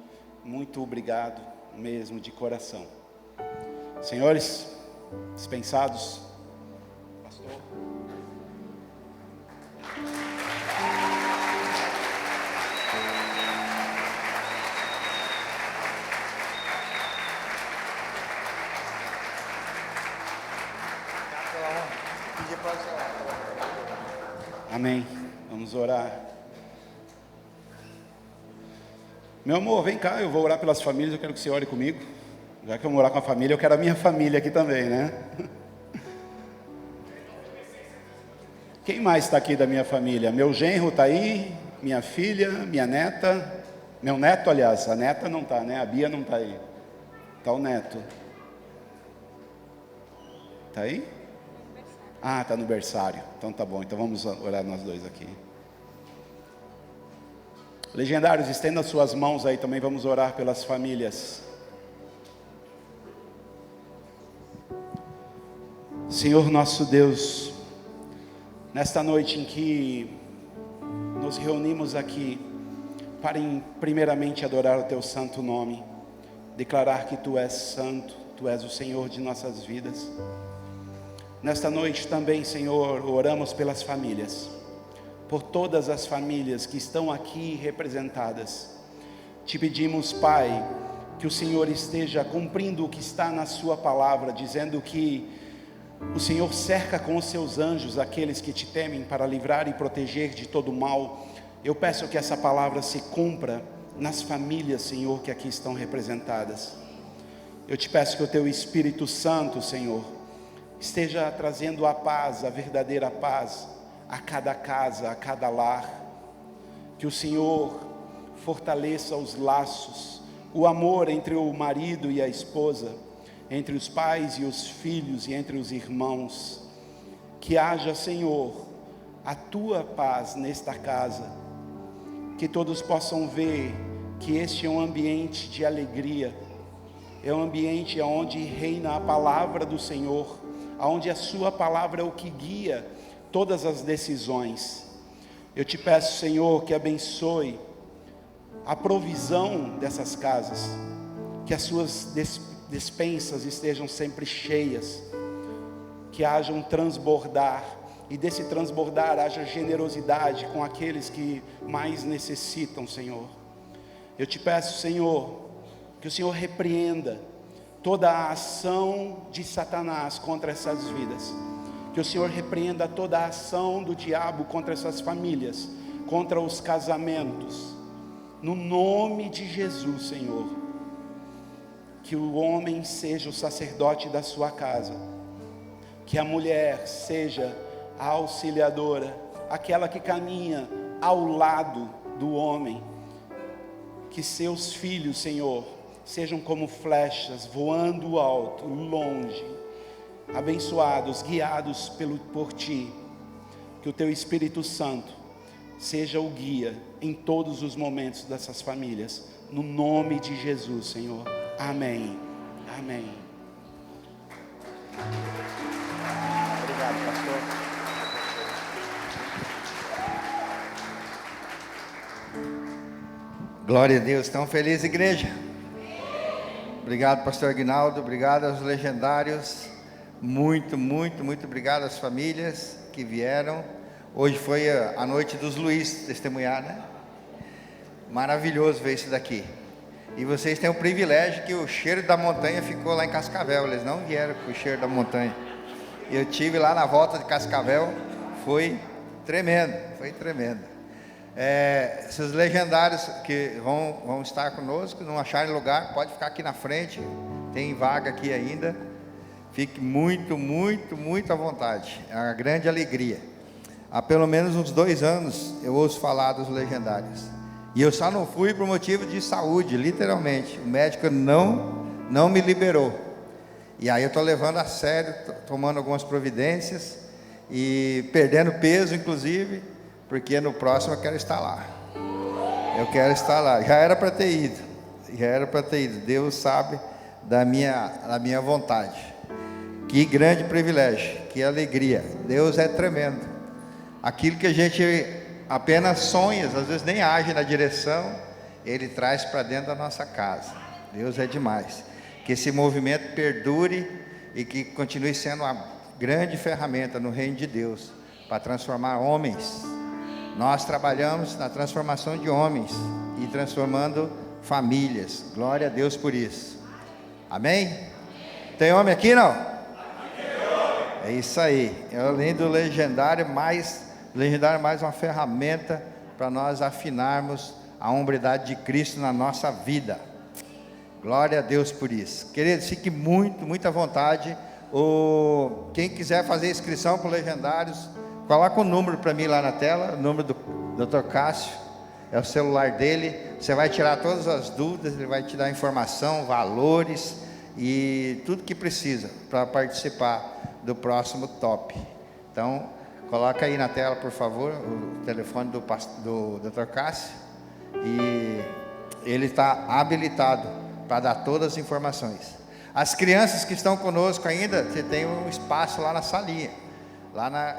Muito obrigado mesmo, de coração. Senhores, dispensados. Pastor. Amém. Vamos orar. Meu amor, vem cá, eu vou orar pelas famílias, eu quero que você ore comigo. Já que eu vou orar com a família, eu quero a minha família aqui também, né? Quem mais está aqui da minha família? Meu genro está aí, minha filha, minha neta, meu neto, aliás, a neta não está, né? A Bia não está aí. Está o neto. Está aí? Ah, está no berçário. Então tá bom, então vamos orar nós dois aqui. Legendários, estenda suas mãos aí também, vamos orar pelas famílias. Senhor nosso Deus, nesta noite em que nos reunimos aqui para primeiramente adorar o Teu santo nome, declarar que Tu és santo, Tu és o Senhor de nossas vidas. Nesta noite também, Senhor, oramos pelas famílias, por todas as famílias que estão aqui representadas. Te pedimos, Pai, que o Senhor esteja cumprindo o que está na Sua palavra, dizendo que o Senhor cerca com os Seus anjos aqueles que Te temem para livrar e proteger de todo mal. Eu peço que essa palavra se cumpra nas famílias, Senhor, que aqui estão representadas. Eu Te peço que o Teu Espírito Santo, Senhor, esteja trazendo a paz, a verdadeira paz, a cada casa, a cada lar. Que o Senhor fortaleça os laços, o amor entre o marido e a esposa, entre os pais e os filhos e entre os irmãos. Que haja, Senhor, a Tua paz nesta casa. Que todos possam ver que este é um ambiente de alegria, é um ambiente onde reina a palavra do Senhor, onde a Sua palavra é o que guia todas as decisões. Eu Te peço, Senhor, que abençoe a provisão dessas casas, que as suas despensas estejam sempre cheias, que haja um transbordar, e desse transbordar haja generosidade com aqueles que mais necessitam, Senhor. Eu Te peço, Senhor, que o Senhor repreenda toda a ação de Satanás contra essas vidas, que o Senhor repreenda toda a ação do diabo contra essas famílias, contra os casamentos, no nome de Jesus, Senhor. Que o homem seja o sacerdote da sua casa, que a mulher seja a auxiliadora, aquela que caminha ao lado do homem, que seus filhos, Senhor, sejam como flechas voando alto, longe, abençoados, guiados por Ti. Que o Teu Espírito Santo seja o guia em todos os momentos dessas famílias, no nome de Jesus, Senhor. Amém. Amém. Obrigado, pastor. Glória a Deus. Estão felizes, igreja? Obrigado, pastor Aguinaldo. Obrigado aos legendários. Muito obrigado às famílias que vieram. Hoje foi a noite dos Luiz testemunhar, né? Maravilhoso ver isso daqui. E vocês têm o privilégio que o cheiro da montanha ficou lá em Cascavel. Eles não vieram com o cheiro da montanha. Eu tive lá na volta de Cascavel. Foi tremendo. Esses legendários que vão estar conosco, não acharem lugar, pode ficar aqui na frente. Tem vaga aqui ainda. Fique muito à vontade. É uma grande alegria. Há pelo menos uns 2 anos eu ouço falar dos legendários. E eu só não fui por motivo de saúde, literalmente. O médico não me liberou. E aí eu estou levando a sério, tomando algumas providências e perdendo peso, inclusive, porque no próximo eu quero estar lá. Já era para ter ido. Deus sabe da minha vontade. Que grande privilégio, que alegria. Deus é tremendo. Aquilo que a gente apenas sonha, às vezes nem age na direção, Ele traz para dentro da nossa casa. Deus é demais. Que esse movimento perdure e que continue sendo uma grande ferramenta no reino de Deus para transformar homens. Nós trabalhamos na transformação de homens e transformando famílias. Glória a Deus por isso. Amém? Tem homem aqui, não? É isso aí. Além do legendário, mais uma ferramenta para nós afinarmos a hombridade de Cristo na nossa vida. Glória a Deus por isso. Queridos, fique muito à vontade. Quem quiser fazer inscrição para legendários, coloca o número para mim lá na tela, o número do Dr. Cássio, é o celular dele. Você vai tirar todas as dúvidas, ele vai te dar informação, valores e tudo que precisa para participar do próximo top. Então, coloca aí na tela, por favor, o telefone do Dr. Cássio, e ele está habilitado para dar todas as informações. As crianças que estão conosco ainda, você tem um espaço lá na salinha,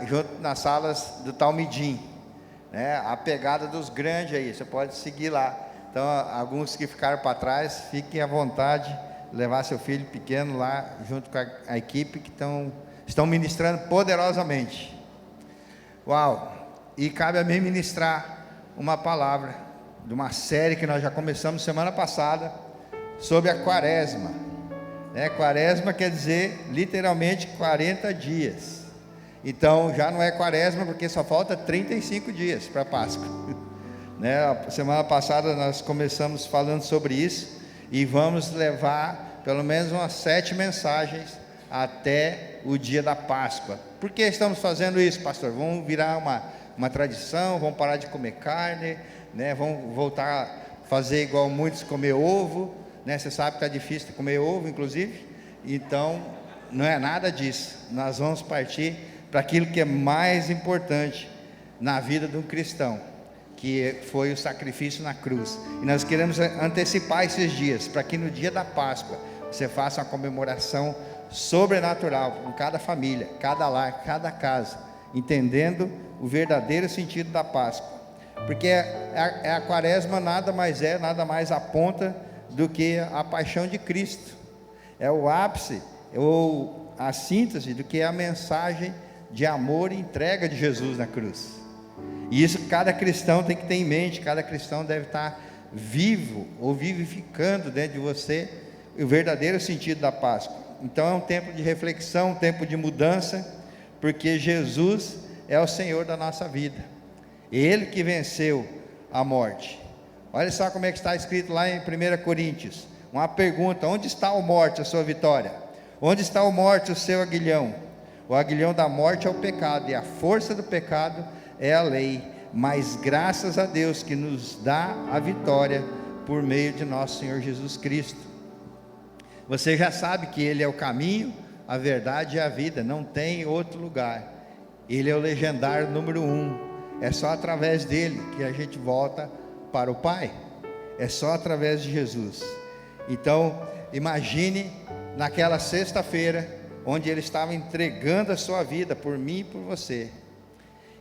junto nas salas do Talmidim, né? A pegada dos grandes aí, você pode seguir lá. Então, alguns que ficaram para trás, fiquem à vontade, levar seu filho pequeno lá, junto com a equipe que estão ministrando poderosamente. Uau! E cabe a mim ministrar uma palavra de uma série que nós já começamos semana passada, sobre a quaresma. Quaresma quer dizer literalmente 40 dias. Então já não é quaresma porque só falta 35 dias para a Páscoa. A semana passada nós começamos falando sobre isso e vamos levar pelo menos umas 7 mensagens até o dia da Páscoa. Por que estamos fazendo isso, pastor? Vamos virar uma tradição, vamos parar de comer carne, vamos voltar a fazer igual muitos, comer ovo, Você sabe que está difícil de comer ovo, inclusive. Então, não é nada disso. Nós vamos partir para aquilo que é mais importante na vida de um cristão, que foi o sacrifício na cruz. E nós queremos antecipar esses dias, para que no dia da Páscoa você faça uma comemoração sobrenatural em cada família, cada lar, cada casa, entendendo o verdadeiro sentido da Páscoa. Porque a quaresma nada mais aponta do que a paixão de Cristo. É o ápice, ou a síntese do que é a mensagem de amor e entrega de Jesus na cruz. E isso cada cristão tem que ter em mente. Cada cristão deve estar vivo ou vivificando dentro de você o verdadeiro sentido da Páscoa. Então é um tempo de reflexão, um tempo de mudança, porque Jesus é o Senhor da nossa vida. Ele que venceu a morte. Olha só como é que está escrito lá em 1 Coríntios. Uma pergunta: onde está a morte, a sua vitória? Onde está a morte, o seu aguilhão? O aguilhão da morte é o pecado, e a força do pecado é a lei. Mas graças a Deus que nos dá a vitória por meio de nosso Senhor Jesus Cristo. Você já sabe que Ele é o caminho, a verdade e a vida. Não tem outro lugar. Ele é o legendário número 1. É só através dele que a gente volta para o Pai. É só através de Jesus. Então, imagine naquela sexta-feira, onde Ele estava entregando a sua vida por mim e por você.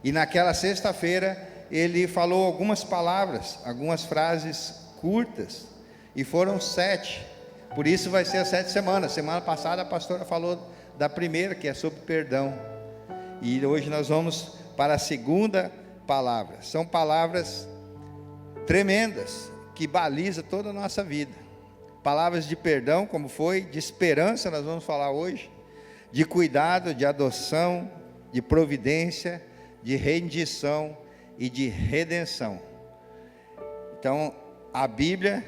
E naquela sexta-feira, Ele falou algumas palavras, algumas frases curtas, e foram 7. Por isso vai ser as 7 semanas. Semana passada a pastora falou da primeira, que é sobre perdão. E hoje nós vamos para a segunda palavra. São palavras tremendas, que balizam toda a nossa vida. Palavras de perdão, como foi, de esperança, nós vamos falar hoje, de cuidado, de adoção, de providência, de rendição e de redenção. Então, a Bíblia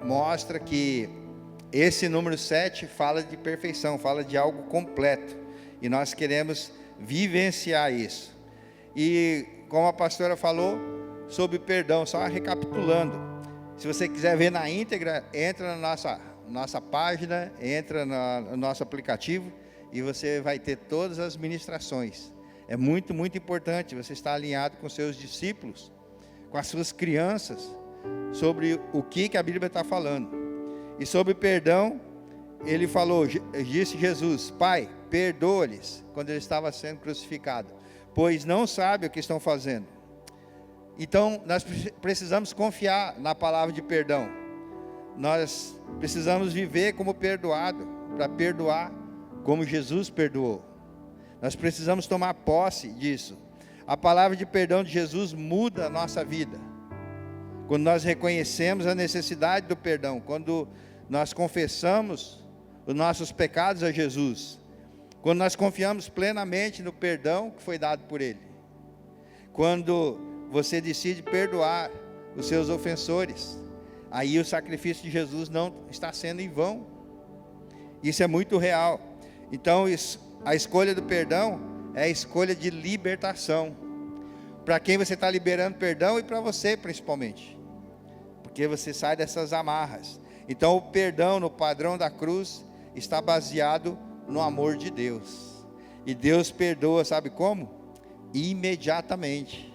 mostra que esse número 7 fala de perfeição, fala de algo completo, e nós queremos vivenciar isso. E como a pastora falou sobre perdão, só recapitulando, se você quiser ver na íntegra, entra na nossa página, entra no nosso aplicativo, e você vai ter todas as ministrações. É muito importante você estar alinhado com seus discípulos, com as suas crianças, sobre o que a Bíblia está falando. E sobre perdão, ele falou, disse Jesus: Pai, perdoa-lhes, quando ele estava sendo crucificado, pois não sabem o que estão fazendo. Então, nós precisamos confiar na palavra de perdão. Nós precisamos viver como perdoado, para perdoar como Jesus perdoou. Nós precisamos tomar posse disso. A palavra de perdão de Jesus muda a nossa vida. Quando nós reconhecemos a necessidade do perdão, quando nós confessamos os nossos pecados a Jesus, Quando nós confiamos plenamente no perdão que foi dado por Ele. Quando você decide perdoar os seus ofensores, aí o sacrifício de Jesus não está sendo em vão. Isso é muito real. Então, a escolha do perdão é a escolha de libertação. Para quem você está liberando perdão e para você principalmente. Porque você sai dessas amarras. Então, o perdão no padrão da cruz está baseado no amor de Deus. E Deus perdoa, sabe como? Imediatamente.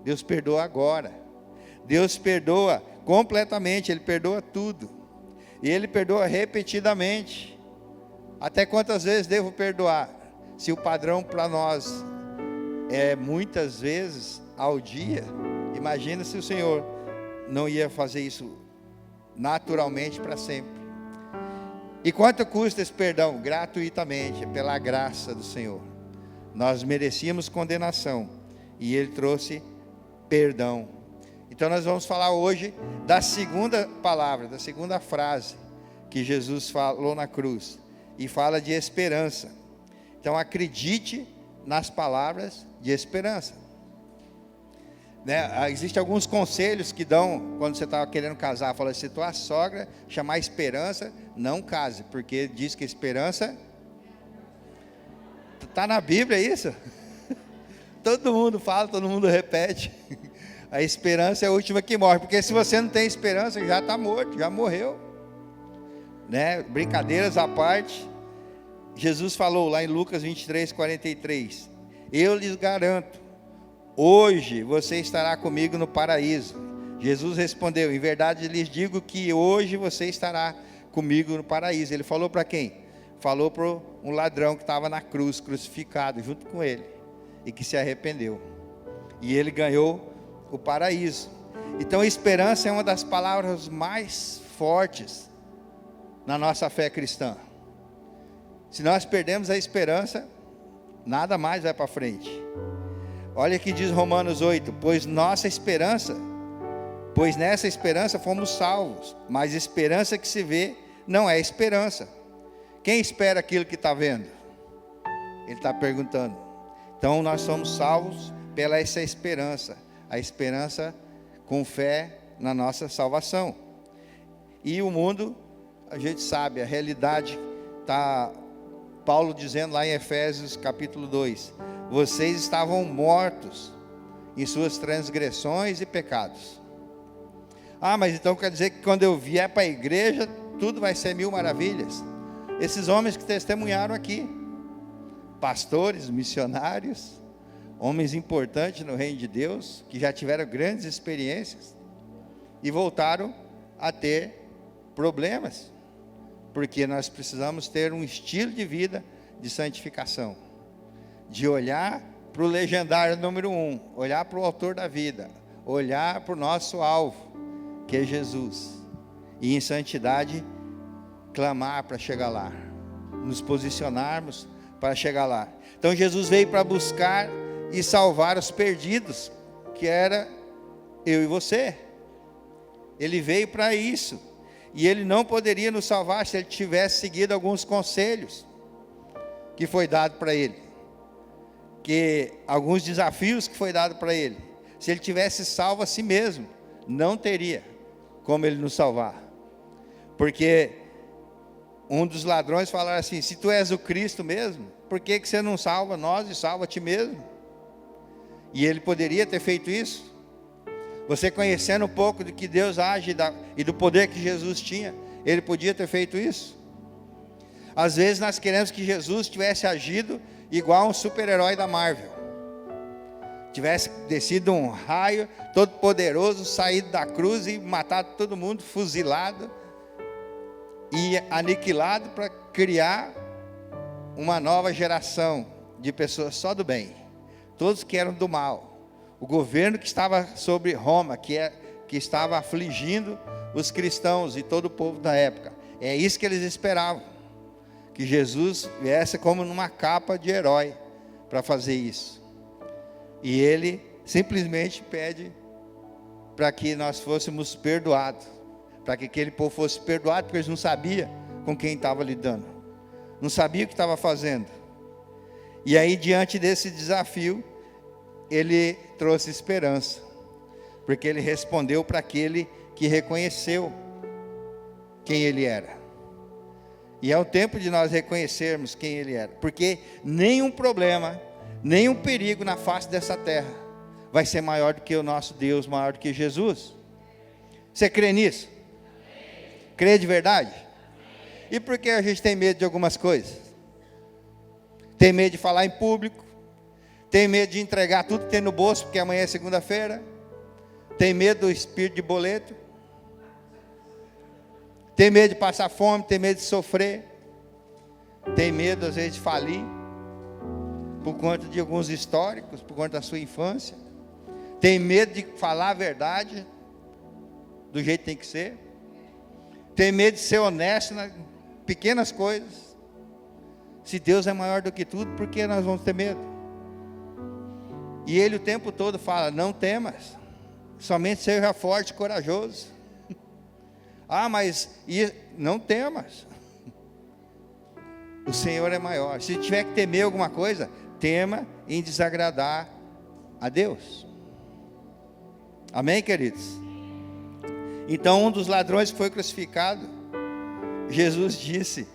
Deus perdoa agora. Deus perdoa completamente, Ele perdoa tudo. E Ele perdoa repetidamente. Até quantas vezes devo perdoar? Se o padrão para nós é muitas vezes ao dia, imagina se o Senhor não ia fazer isso naturalmente para sempre. E quanto custa esse perdão? Gratuitamente, pela graça do Senhor. Nós merecíamos condenação e Ele trouxe perdão. Então nós vamos falar hoje da segunda palavra, da segunda frase que Jesus falou na cruz. E fala de esperança. Então acredite nas palavras de esperança. Né? Existem alguns conselhos que dão quando você está querendo casar. Fala, se tua sogra chamar esperança, não case, porque diz que esperança está na Bíblia, é isso? Todo mundo fala, todo mundo repete. A esperança é a última que morre, porque se você não tem esperança, já está morto, já morreu. Né? Brincadeiras à parte, Jesus falou lá em Lucas 23, 43, eu lhes garanto, hoje você estará comigo no paraíso. Jesus respondeu, em verdade lhes digo que hoje você estará comigo no paraíso. Ele falou para quem? Falou para um ladrão que estava na cruz, crucificado junto com ele, e que se arrependeu, e ele ganhou o paraíso. Então a esperança é uma das palavras mais fortes na nossa fé cristã. Se nós perdemos a esperança, nada mais vai para frente. Olha o que diz Romanos 8, pois nessa esperança fomos salvos, mas esperança que se vê não é esperança. Quem espera aquilo que está vendo? Ele está perguntando. Então nós somos salvos pela essa esperança, a esperança com fé na nossa salvação. E o mundo, a gente sabe, a realidade está, Paulo dizendo lá em Efésios capítulo 2, vocês estavam mortos em suas transgressões e pecados. Ah, mas então quer dizer que quando eu vier para a igreja, tudo vai ser mil maravilhas? Esses homens que testemunharam aqui, pastores, missionários, homens importantes no reino de Deus, que já tiveram grandes experiências, e voltaram a ter problemas, porque nós precisamos ter um estilo de vida de santificação, de olhar para o legendário número 1, olhar para o autor da vida, olhar para o nosso alvo, que é Jesus, e em santidade clamar para chegar lá, nos posicionarmos para chegar lá. Então Jesus veio para buscar e salvar os perdidos, que era eu e você. Ele veio para isso. E Ele não poderia nos salvar se Ele tivesse seguido alguns conselhos que foi dado para Ele, que alguns desafios que foi dado para Ele. Se Ele tivesse salvo a si mesmo, não teria como Ele nos salvar. Porque um dos ladrões falaram assim, se tu és o Cristo mesmo, por que você não salva nós e salva a ti mesmo? E Ele poderia ter feito isso. Você conhecendo um pouco do que Deus age e do poder que Jesus tinha, Ele podia ter feito isso. Às vezes nós queremos que Jesus tivesse agido igual um super-herói da Marvel. Tivesse descido um raio todo poderoso, saído da cruz e matado todo mundo, fuzilado e aniquilado para criar uma nova geração de pessoas só do bem. Todos que eram do mal. O governo que estava sobre Roma, que estava afligindo os cristãos e todo o povo da época. É isso que eles esperavam. Que Jesus viesse como numa capa de herói para fazer isso. E Ele simplesmente pede para que nós fôssemos perdoados. Para que aquele povo fosse perdoado, porque eles não sabiam com quem estava lidando. Não sabiam o que estava fazendo. E aí, diante desse desafio, ele trouxe esperança, porque ele respondeu para aquele que reconheceu quem ele era. E é o tempo de nós reconhecermos quem ele era, porque nenhum problema, nenhum perigo na face dessa terra vai ser maior do que o nosso Deus, maior do que Jesus. Você crê nisso? Crê de verdade? E por que a gente tem medo de algumas coisas? Tem medo de falar em público, tem medo de entregar tudo que tem no bolso, porque amanhã é segunda-feira, tem medo do espírito de boleto, tem medo de passar fome, tem medo de sofrer, tem medo às vezes de falir, por conta de alguns históricos, por conta da sua infância, tem medo de falar a verdade, do jeito que tem que ser, tem medo de ser honesto nas pequenas coisas. Se Deus é maior do que tudo, por que nós vamos ter medo? E Ele o tempo todo fala, não temas, somente seja forte e corajoso. Mas não temas, o Senhor é maior. Se tiver que temer alguma coisa, tema em desagradar a Deus. Amém, queridos? Então, um dos ladrões que foi crucificado, Jesus disse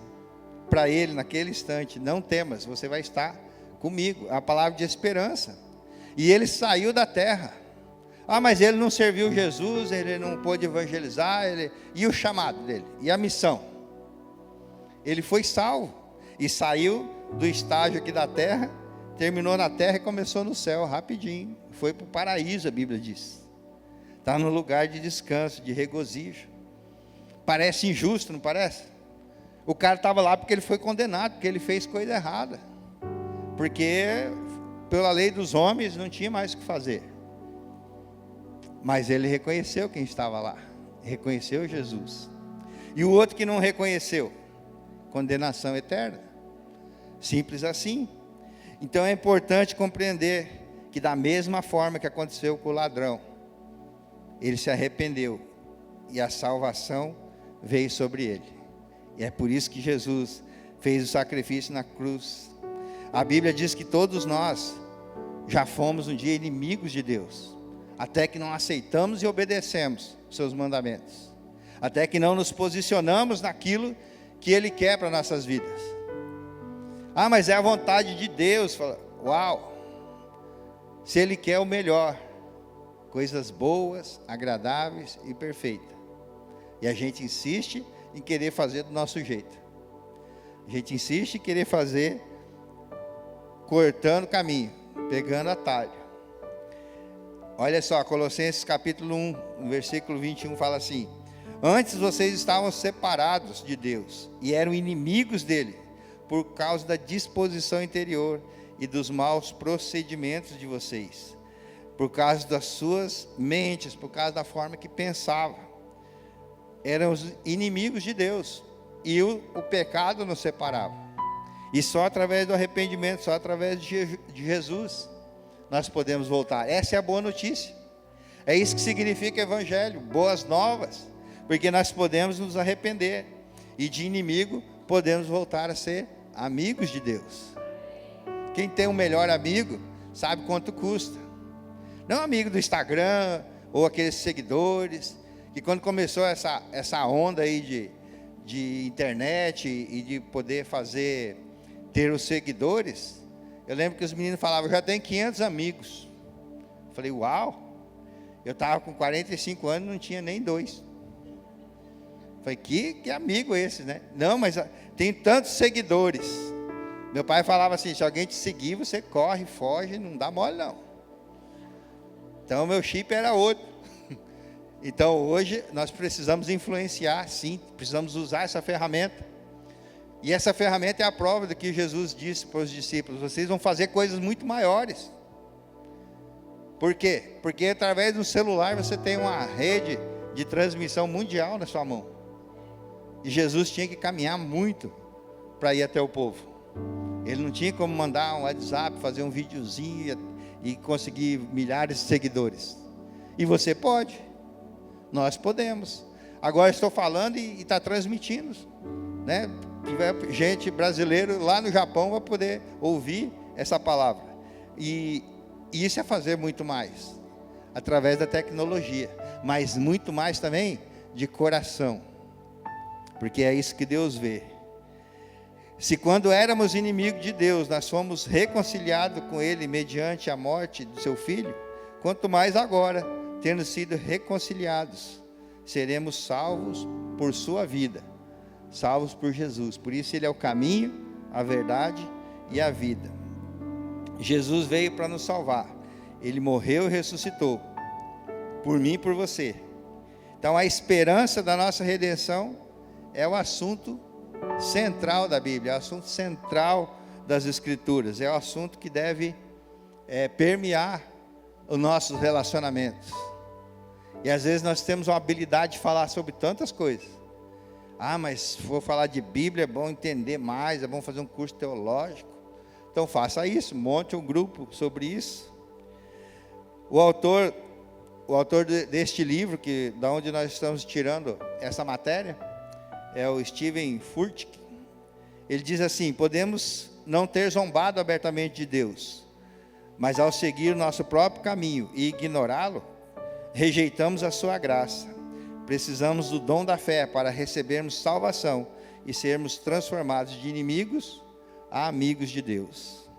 para ele naquele instante, não temas, você vai estar comigo. A palavra de esperança. E ele saiu da terra. Mas ele não serviu Jesus, ele não pôde evangelizar, e o chamado dele, e a missão. Ele foi salvo, e saiu do estágio aqui da terra, terminou na terra e começou no céu, rapidinho. Foi para o paraíso, a Bíblia diz. Está no lugar de descanso, de regozijo. Parece injusto, não parece? O cara estava lá porque ele foi condenado, porque ele fez coisa errada. Porque pela lei dos homens não tinha mais o que fazer. Mas ele reconheceu quem estava lá. Reconheceu Jesus. E o outro que não reconheceu, condenação eterna. Simples assim. Então é importante compreender que da mesma forma que aconteceu com o ladrão, ele se arrependeu e a salvação veio sobre ele. E é por isso que Jesus fez o sacrifício na cruz. A Bíblia diz que todos nós já fomos um dia inimigos de Deus, até que não aceitamos e obedecemos os seus mandamentos, até que não nos posicionamos naquilo que Ele quer para nossas vidas. Mas é a vontade de Deus. Uau! Se Ele quer o melhor, coisas boas, agradáveis e perfeitas, e a gente insiste em querer fazer do nosso jeito. A gente insiste em querer fazer cortando caminho, pegando atalho. Olha só, Colossenses capítulo 1, no versículo 21 fala assim: antes vocês estavam separados de Deus e eram inimigos dele, por causa da disposição interior e dos maus procedimentos de vocês, por causa das suas mentes, por causa da forma que pensavam. Eram os inimigos de Deus, e o pecado nos separava. E só através do arrependimento, só através de Jesus, nós podemos voltar. Essa é a boa notícia. É isso que significa evangelho, boas novas, porque nós podemos nos arrepender, e de inimigo podemos voltar a ser amigos de Deus. Quem tem um melhor amigo, sabe quanto custa. Não amigo do Instagram, ou aqueles seguidores, que quando começou essa onda aí de internet e de poder ter os seguidores, eu lembro que os meninos falavam, eu já tenho 500 amigos. Eu falei, uau, eu estava com 45 anos e não tinha nem 2. Eu falei, que amigo esse, né? Não, mas tem tantos seguidores. Meu pai falava assim, se alguém te seguir, você corre, foge, não dá mole não. Então meu chip era outro. Então hoje nós precisamos influenciar, sim, precisamos usar essa ferramenta. E essa ferramenta é a prova do que Jesus disse para os discípulos, vocês vão fazer coisas muito maiores. Por quê? Porque através do celular você tem uma rede de transmissão mundial na sua mão. E Jesus tinha que caminhar muito para ir até o povo. Ele não tinha como mandar um WhatsApp, fazer um videozinho e conseguir milhares de seguidores. E você pode. Nós podemos. Agora estou falando e está transmitindo, né? Tiver gente brasileira lá no Japão vai poder ouvir essa palavra. E isso é fazer muito mais, através da tecnologia, mas muito mais também de coração, porque é isso que Deus vê. Se quando éramos inimigos de Deus, nós fomos reconciliados com Ele mediante a morte do seu Filho, quanto mais agora, tendo sido reconciliados, seremos salvos por sua vida, salvos por Jesus. Por isso Ele é o caminho, a verdade e a vida. Jesus veio para nos salvar. Ele morreu e ressuscitou, por mim e por você. Então a esperança da nossa redenção é o assunto central da Bíblia, é o assunto central das Escrituras, é o assunto que deve permear os nossos relacionamentos. E às vezes nós temos uma habilidade de falar sobre tantas coisas. Mas se for falar de Bíblia é bom entender mais, é bom fazer um curso teológico. Então faça isso, monte um grupo sobre isso. O autor deste livro, da onde nós estamos tirando essa matéria, é o Steven Furtick. Ele diz assim: podemos não ter zombado abertamente de Deus, mas ao seguir o nosso próprio caminho e ignorá-lo, rejeitamos a sua graça. Precisamos do dom da fé para recebermos salvação e sermos transformados de inimigos a amigos de Deus.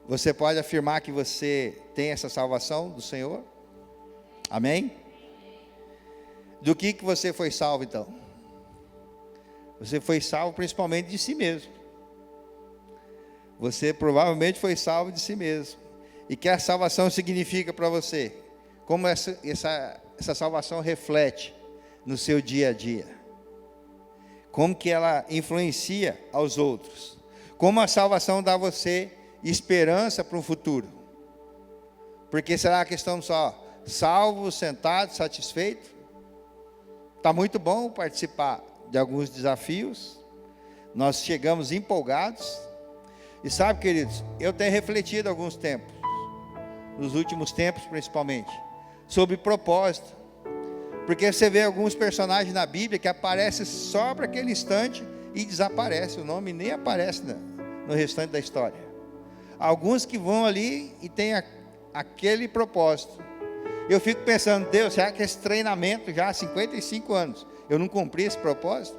Você pode afirmar que você tem essa salvação do Senhor? Amém? Do que você foi salvo então? Você foi salvo principalmente de si mesmo. Você provavelmente foi salvo de si mesmo. E que a salvação significa para você? Como essa salvação reflete no seu dia a dia? Como que ela influencia aos outros? Como a salvação dá a você esperança para o futuro? Porque será que estamos só salvos, sentados, satisfeitos? Está muito bom participar de alguns desafios, nós chegamos empolgados, e sabe, queridos, eu tenho refletido alguns tempos, nos últimos tempos principalmente, sobre propósito, porque você vê alguns personagens na Bíblia que aparecem só para aquele instante e desaparece, o nome nem aparece no restante da história. Alguns que vão ali e tem aquele propósito. Eu fico pensando, Deus, será que esse treinamento já há 55 anos, eu não cumpri esse propósito?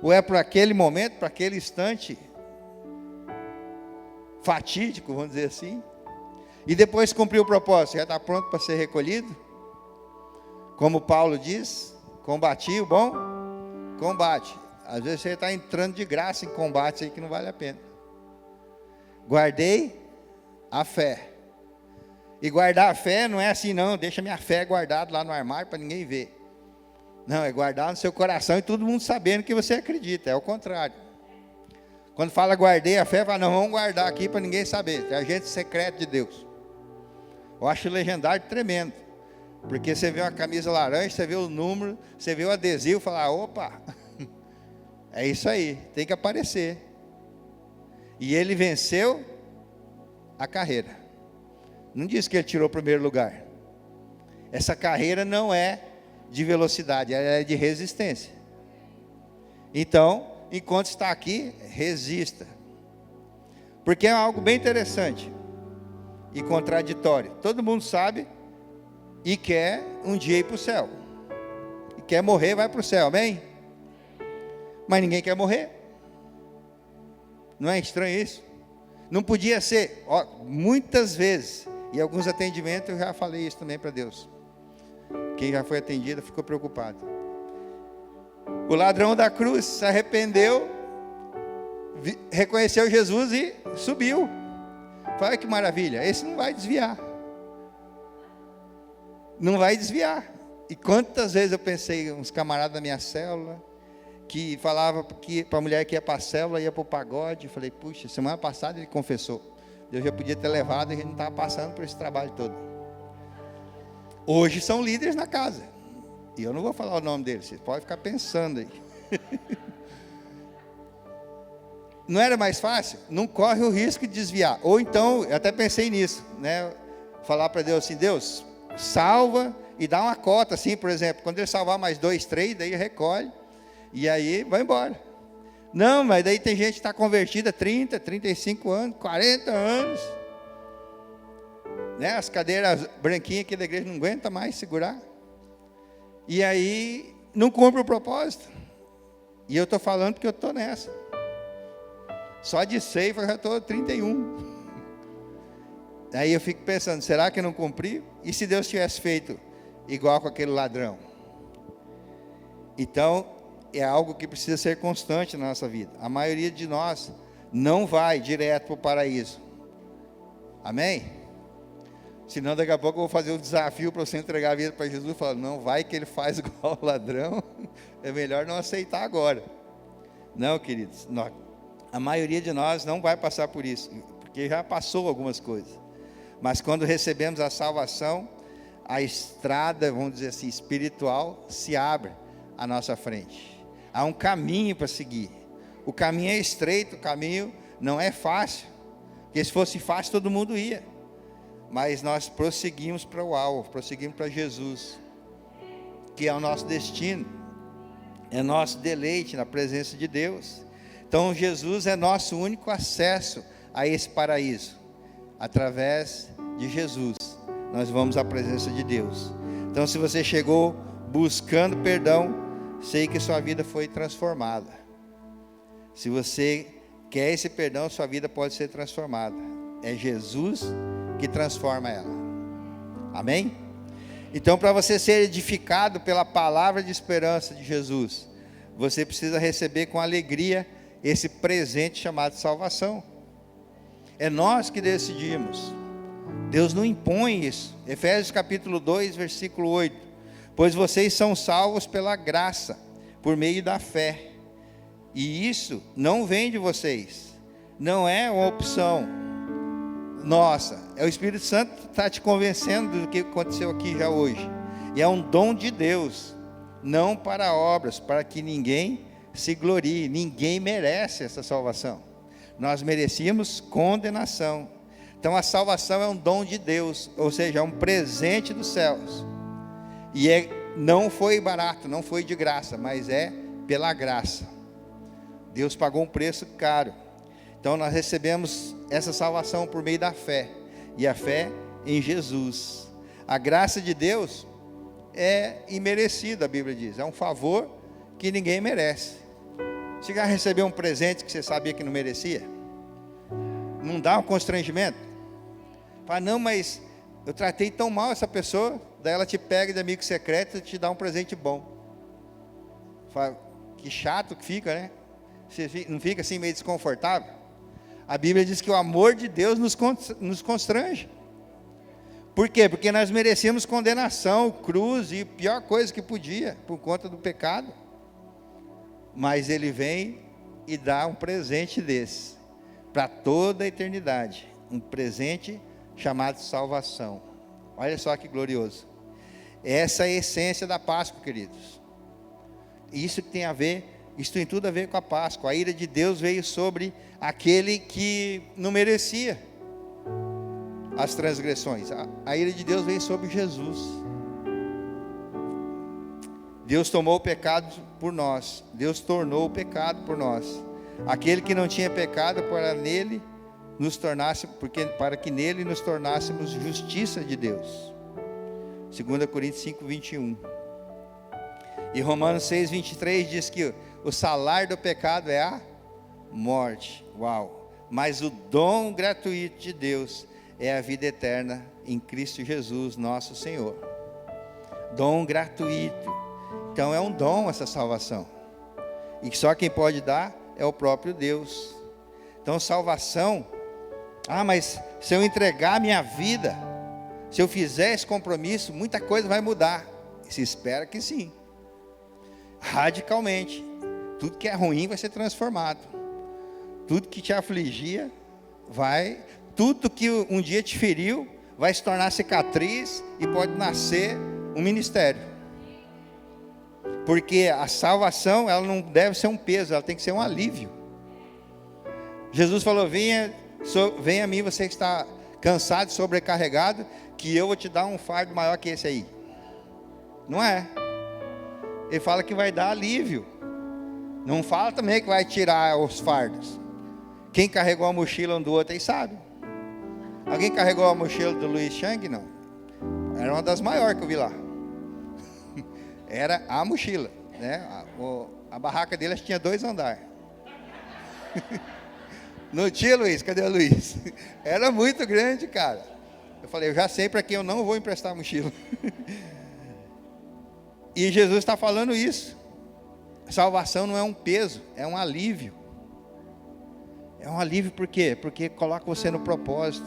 Ou é para aquele momento, para aquele instante fatídico, vamos dizer assim? E depois cumprir o propósito, já está pronto para ser recolhido? Como Paulo diz, combati o bom combate. Às vezes você está entrando de graça em combates aí que não vale a pena. Guardei a fé. E guardar a fé não é assim não, deixa minha fé guardada lá no armário para ninguém ver. Não, é guardar no seu coração e todo mundo sabendo que você acredita, é o contrário. Quando fala guardei a fé, fala, não, vamos guardar aqui para ninguém saber, é agente secreto de Deus. Eu acho legendário tremendo, porque você vê uma camisa laranja, você vê o número, você vê o adesivo, fala, opa, é isso aí, tem que aparecer. E ele venceu a carreira. Não diz que ele tirou o primeiro lugar. Essa carreira não é de velocidade, ela é de resistência. Então, enquanto está aqui, resista. Porque é algo bem interessante e contraditório. Todo mundo sabe e quer um dia ir para o céu. E quer morrer, vai para o céu, amém? Mas ninguém quer morrer. Não é estranho isso? Não podia ser, muitas vezes, e alguns atendimentos eu já falei isso também para Deus. Quem já foi atendido ficou preocupado. O ladrão da cruz se arrependeu, reconheceu Jesus e subiu. Olha que maravilha, esse não vai desviar. Não vai desviar. E quantas vezes eu pensei, uns camaradas da minha célula, que falava que para a mulher que ia para a célula, ia para o pagode. Eu falei, puxa, semana passada ele confessou. Deus já podia ter levado e a gente não estava passando por esse trabalho todo. Hoje são líderes na casa. E eu não vou falar o nome deles, vocês podem ficar pensando aí. Não era mais fácil? Não corre o risco de desviar. Ou então, eu até pensei nisso, né? Falar para Deus assim, Deus, salva e dá uma cota assim, por exemplo. Quando ele salvar mais 2, 3, daí recolhe. E aí vai embora. Não, mas daí tem gente que está convertida há 30, 35 anos, 40 anos. Né? As cadeiras branquinhas aqui da igreja não aguenta mais segurar. E aí não cumpre o propósito. E eu estou falando porque eu estou nessa. Só de ceifa eu já estou 31. Aí eu fico pensando, será que eu não cumpri? E se Deus tivesse feito igual com aquele ladrão? Então, é algo que precisa ser constante na nossa vida. A maioria de nós não vai direto para o paraíso. Amém? Senão daqui a pouco eu vou fazer um desafio para você entregar a vida para Jesus, falando, não vai que ele faz igual o ladrão, é melhor não aceitar agora. Não, queridos, a maioria de nós não vai passar por isso, porque já passou algumas coisas. Mas quando recebemos a salvação, a estrada, vamos dizer assim, espiritual, se abre à nossa frente. Há um caminho para seguir. O caminho é estreito, o caminho não é fácil. Porque se fosse fácil, todo mundo ia. Mas nós prosseguimos para o alvo, prosseguimos para Jesus, que é o nosso destino, é nosso deleite na presença de Deus. Então Jesus é nosso único acesso a esse paraíso. Através de Jesus, nós vamos à presença de Deus. Então se você chegou buscando perdão, sei que sua vida foi transformada. Se você quer esse perdão, sua vida pode ser transformada. É Jesus que transforma ela. Amém? Então, para você ser edificado pela palavra de esperança de Jesus, você precisa receber com alegria esse presente chamado salvação. É nós que decidimos. Deus não impõe isso. Efésios capítulo 2, versículo 8. Pois vocês são salvos pela graça, por meio da fé. E isso não vem de vocês. Não é uma opção nossa. É o Espírito Santo que está te convencendo do que aconteceu aqui já hoje. E é um dom de Deus. Não para obras, para que ninguém se glorie. Ninguém merece essa salvação. Nós merecíamos condenação. Então a salvação é um dom de Deus, ou seja, é um presente dos céus. E não foi barato, não foi de graça, mas é pela graça. Deus pagou um preço caro. Então nós recebemos essa salvação por meio da fé. E a fé em Jesus. A graça de Deus é imerecida, a Bíblia diz. É um favor que ninguém merece. Você já recebeu um presente que você sabia que não merecia? Não dá um constrangimento? Fala, não, mas eu tratei tão mal essa pessoa. Daí ela te pega de amigo secreto e te dá um presente bom. Fala, que chato que fica, né? Você não fica assim meio desconfortável? A Bíblia diz que o amor de Deus nos constrange. Por quê? Porque nós merecíamos condenação, cruz e pior coisa que podia, por conta do pecado. Mas Ele vem e dá um presente desse, para toda a eternidade. Um presente chamado salvação. Olha só que glorioso. Essa é a essência da Páscoa, queridos. Isso que tem a ver, isso tem tudo a ver com a Páscoa. A ira de Deus veio sobre aquele que não merecia as transgressões. A ira de Deus veio sobre Jesus. Deus tomou o pecado por nós. Deus tornou o pecado por nós. Aquele que não tinha pecado, para que nele nos tornássemos justiça de Deus. 2 Coríntios 5, 21. E Romanos 6, 23 diz que o salário do pecado é a morte. Uau! Mas o dom gratuito de Deus é a vida eterna em Cristo Jesus, nosso Senhor. Dom gratuito. Então é um dom essa salvação. E só quem pode dar é o próprio Deus. Então salvação, mas se eu entregar a minha vida, se eu fizer esse compromisso, muita coisa vai mudar. Se espera que sim. Radicalmente. Tudo que é ruim vai ser transformado. Tudo que te afligia tudo que um dia te feriu vai se tornar cicatriz e pode nascer um ministério. Porque a salvação, ela não deve ser um peso, ela tem que ser um alívio. Jesus falou, venha a mim você que está cansado e sobrecarregado, que eu vou te dar um fardo maior que esse aí. Não é? Ele fala que vai dar alívio. Não fala também que vai tirar os fardos. Quem carregou a mochila um do outro aí sabe. Alguém carregou a mochila do Luiz Chang? Não. Era uma das maiores que eu vi lá. Era a mochila, né? A barraca deles tinha 2 andares. Não tinha, Luiz? Cadê o Luiz? Era muito grande, cara. Eu falei, eu já sei para quem eu não vou emprestar a mochila. E Jesus está falando isso. Salvação não é um peso, é um alívio. É um alívio por quê? Porque coloca você no propósito.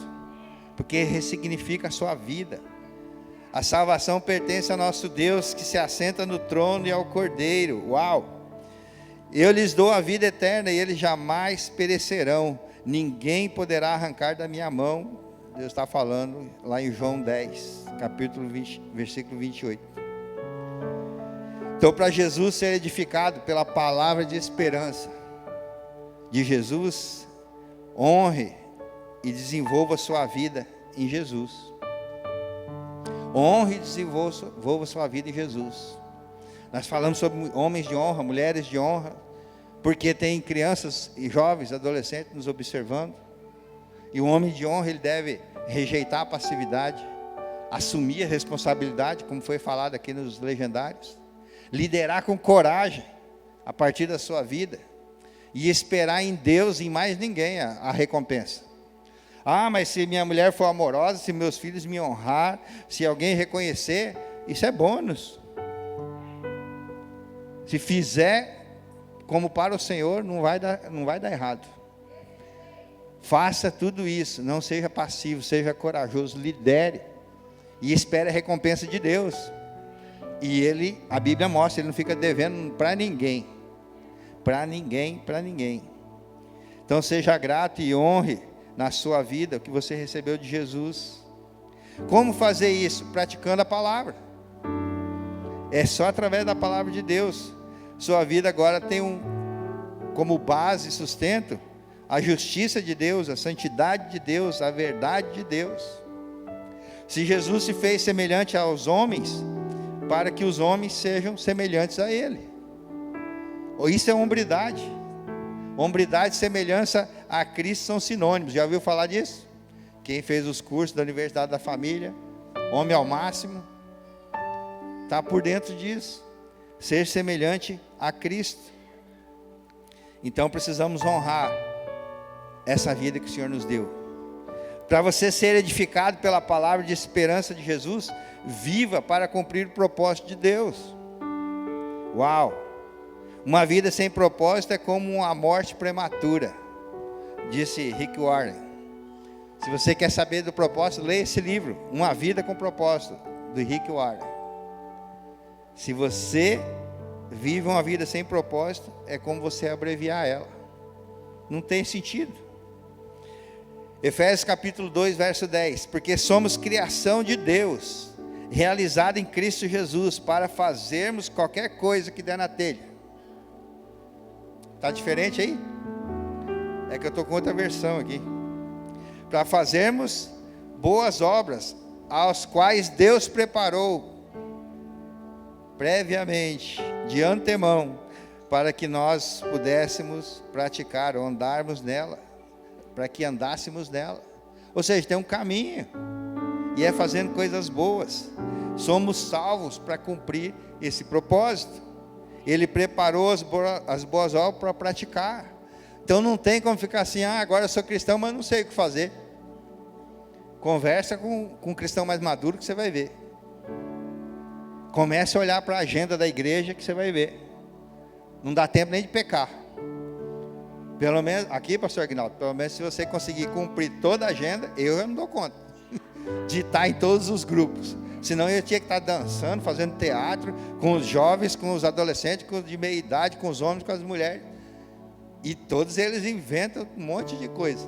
Porque ressignifica a sua vida. A salvação pertence ao nosso Deus que se assenta no trono e ao Cordeiro. Uau! Eu lhes dou a vida eterna e eles jamais perecerão. Ninguém poderá arrancar da minha mão. Deus está falando lá em João 10, capítulo 20, versículo 28. Então, para Jesus ser edificado pela palavra de esperança de Jesus, honre e desenvolva sua vida em Jesus. Honre e desenvolva sua vida em Jesus. Nós falamos sobre homens de honra, mulheres de honra, porque tem crianças e jovens, adolescentes nos observando. E o homem de honra, ele deve rejeitar a passividade, assumir a responsabilidade, como foi falado aqui nos legendários, liderar com coragem a partir da sua vida e esperar em Deus e em mais ninguém a recompensa. Ah, mas se minha mulher for amorosa, se meus filhos me honrar, se alguém reconhecer, isso é bônus. Se fizer como para o Senhor, não vai dar errado. Faça tudo isso, não seja passivo, seja corajoso, lidere e espere a recompensa de Deus. E a Bíblia mostra, ele não fica devendo para ninguém. Para ninguém, para ninguém. Então seja grato e honre na sua vida o que você recebeu de Jesus. Como fazer isso? Praticando a palavra. É só através da palavra de Deus. Sua vida agora tem como base e sustento a justiça de Deus, a santidade de Deus, a verdade de Deus. Se Jesus se fez semelhante aos homens, para que os homens sejam semelhantes a Ele. Isso é hombridade. Hombridade e semelhança a Cristo são sinônimos. Já ouviu falar disso? Quem fez os cursos da Universidade da Família, Homem ao Máximo, está por dentro disso. Ser semelhante a Cristo. Então precisamos honrar essa vida que o Senhor nos deu. Para você ser edificado pela palavra de esperança de Jesus, viva para cumprir o propósito de Deus. Uau! Uma vida sem propósito é como uma morte prematura, disse Rick Warren. Se você quer saber do propósito, leia esse livro, Uma Vida com Propósito, do Rick Warren. Se você vive uma vida sem propósito, é como você abreviar ela. Não tem sentido. Efésios capítulo 2, verso 10. Porque somos criação de Deus, realizada em Cristo Jesus, para fazermos qualquer coisa que der na telha. Está diferente aí? É que eu estou com outra versão aqui. Para fazermos boas obras, aos quais Deus preparou previamente, de antemão, para que nós pudéssemos praticar ou andarmos nela, para que andássemos nela. Ou seja, tem um caminho, e é fazendo coisas boas. Somos salvos para cumprir esse propósito. Ele preparou as boas obras para praticar. Então não tem como ficar assim, agora eu sou cristão, mas não sei o que fazer. Conversa com um cristão mais maduro que você vai ver. Comece a olhar para a agenda da igreja que você vai ver. Não dá tempo nem de pecar. Pelo menos, aqui, pastor Aguinaldo, pelo menos se você conseguir cumprir toda a agenda, eu não dou conta de estar em todos os grupos. Senão eu tinha que estar dançando, fazendo teatro, com os jovens, com os adolescentes, com os de meia idade, com os homens, com as mulheres. E todos eles inventam um monte de coisa.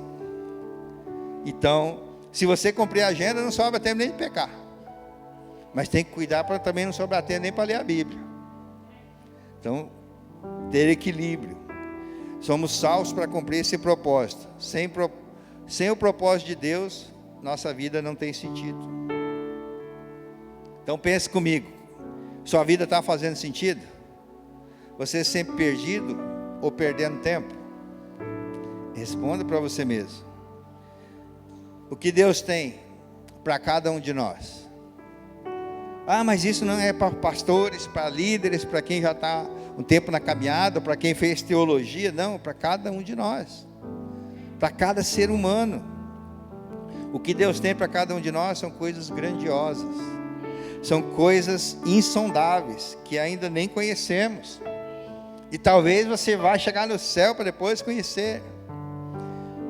Então, se você cumprir a agenda, não sobra tempo nem de pecar. Mas tem que cuidar para também não sobrar tempo nem para ler a Bíblia. Então, ter equilíbrio. Somos salvos para cumprir esse propósito. Sem o propósito de Deus, nossa vida não tem sentido. Então pense comigo. Sua vida está fazendo sentido? Você é sempre perdido? ou perdendo tempo? Responda para você mesmo. O que Deus tem para cada um de nós? Ah, mas isso não é para pastores, para líderes, para quem já está um tempo na caminhada, para quem fez teologia. Não, para cada um de nós, para cada ser humano. O que Deus tem para cada um de nós são coisas grandiosas, são coisas insondáveis, que ainda nem conhecemos, e talvez você vá chegar no céu para depois conhecer,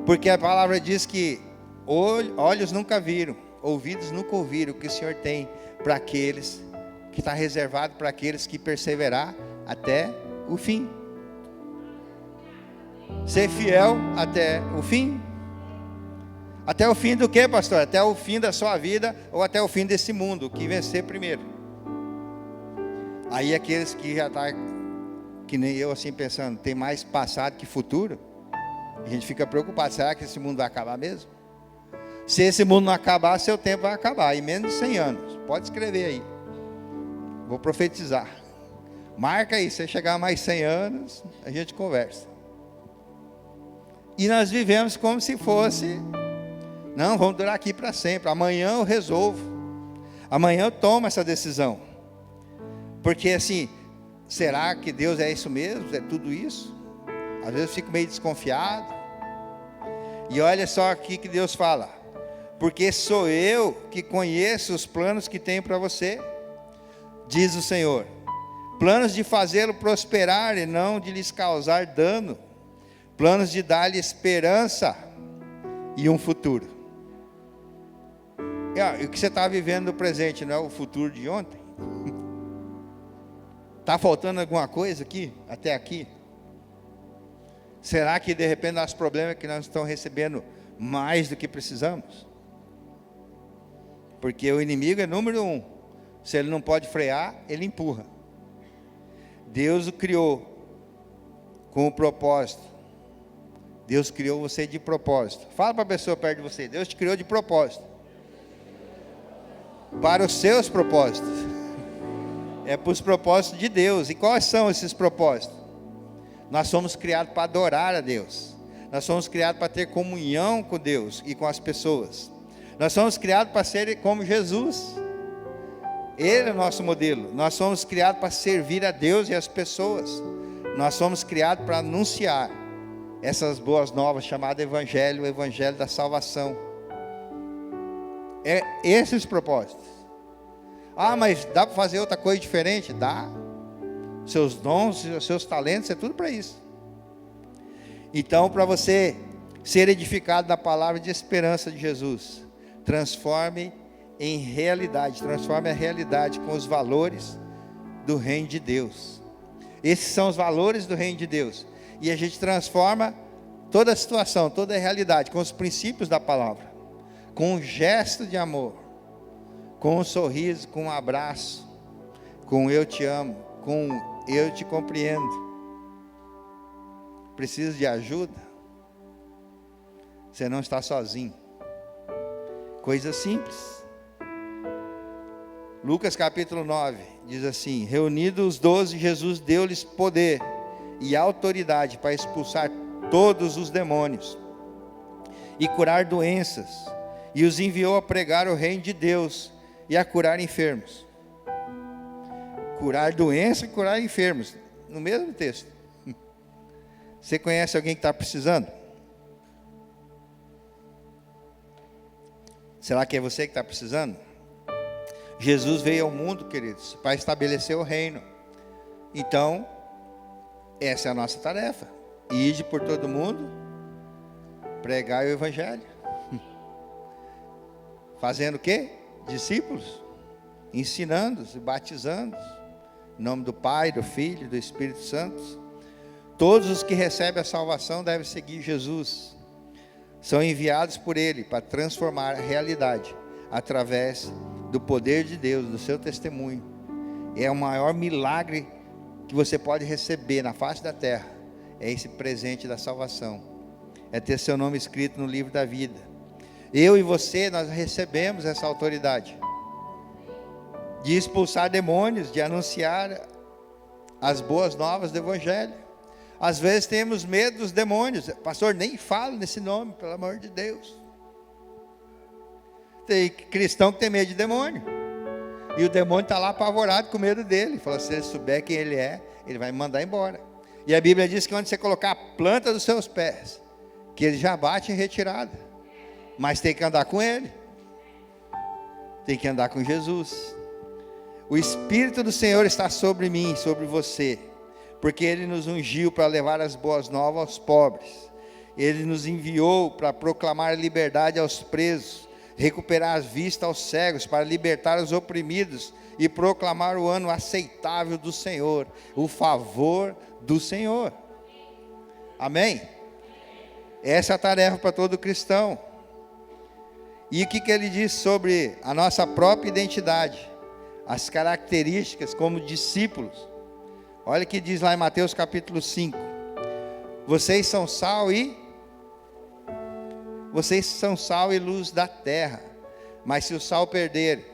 porque a palavra diz que olhos nunca viram, ouvidos nunca ouviram o que o Senhor tem para aqueles, que está reservado para aqueles que perseverar até o fim. Ser fiel até o fim. Até o fim do que, pastor? Até o fim da sua vida, ou até o fim desse mundo, que vencer primeiro. Aí aqueles que já estão, que nem eu assim pensando, tem mais passado que futuro, a gente fica preocupado, será que esse mundo vai acabar mesmo? Se esse mundo não acabar, seu tempo vai acabar, em menos de 100 anos, pode escrever aí, vou profetizar, marca aí, se chegar a mais 100 anos, a gente conversa. E nós vivemos como se fosse, não, vamos durar aqui para sempre, amanhã eu resolvo, amanhã eu tomo essa decisão, porque assim, será que Deus é isso mesmo, é tudo isso? Às vezes eu fico meio desconfiado, e olha só aqui que Deus fala, porque sou eu que conheço os planos que tenho para você, diz o Senhor, planos de fazê-lo prosperar e não de lhes causar dano, planos de dar-lhe esperança e um futuro. E o que você está vivendo no presente não é o futuro de ontem? Está faltando alguma coisa aqui, até aqui? Será que de repente nosso problema é que nós estamos recebendo mais do que precisamos? Porque o inimigo é número 1. Se ele não pode frear, ele empurra. Deus o criou com um propósito. Deus criou você de propósito. Fala para a pessoa perto de você, Deus te criou de propósito. Para os seus propósitos. É para os propósitos de Deus. E quais são esses propósitos? Nós somos criados para adorar a Deus. Nós somos criados para ter comunhão com Deus e com as pessoas. Nós somos criados para ser como Jesus. Ele é o nosso modelo. Nós somos criados para servir a Deus e as pessoas. Nós somos criados para anunciar essas boas novas, chamado Evangelho, o Evangelho da salvação. É esses propósitos. Ah, mas dá para fazer outra coisa diferente? Dá. Seus dons, seus talentos, é tudo para isso. Então, para você ser edificado na palavra de esperança de Jesus, transforme em realidade, transforme a realidade com os valores do reino de Deus. Esses são os valores do reino de Deus. E a gente transforma toda a situação, toda a realidade, com os princípios da palavra, com um gesto de amor, com um sorriso, com um abraço, com eu te amo, com eu te compreendo. Precisa de ajuda? Você não está sozinho. Coisa simples. Lucas capítulo 9 diz assim: reunidos os 12, Jesus deu-lhes poder e autoridade para expulsar todos os demônios e curar doenças, e os enviou a pregar o reino de Deus e a curar enfermos. Curar doenças e curar enfermos, no mesmo texto. Você conhece alguém que está precisando? Será que é você que está precisando? Jesus veio ao mundo, queridos, para estabelecer o reino. Então, essa é a nossa tarefa. Ide por todo mundo, pregar o Evangelho. Fazendo o quê? Discípulos, ensinando-os e batizando-os. Em nome do Pai, do Filho e do Espírito Santo. Todos os que recebem a salvação devem seguir Jesus. São enviados por Ele para transformar a realidade através do poder de Deus, do seu testemunho. É o maior milagre que você pode receber na face da terra. É esse presente da salvação. É ter seu nome escrito no livro da vida. Eu e você, nós recebemos essa autoridade de expulsar demônios, de anunciar as boas novas do Evangelho. Às vezes temos medo dos demônios. Pastor, nem fala nesse nome, pelo amor de Deus. Tem cristão que tem medo de demônio. E o demônio está lá apavorado com medo dele. Fala, se ele souber quem ele é, ele vai me mandar embora. E a Bíblia diz que onde você colocar a planta dos seus pés, que ele já bate em retirada. Mas tem que andar com ele. Tem que andar com Jesus. O Espírito do Senhor está sobre mim, sobre você, porque Ele nos ungiu para levar as boas novas aos pobres. Ele nos enviou para proclamar liberdade aos presos, recuperar a vista aos cegos, para libertar os oprimidos e proclamar o ano aceitável do Senhor, o favor do Senhor. Amém? Essa é a tarefa para todo cristão. E o que ele diz sobre a nossa própria identidade, as características como discípulos? Olha o que diz lá em Mateus capítulo 5. Vocês são sal e luz da terra. Mas se o sal perder,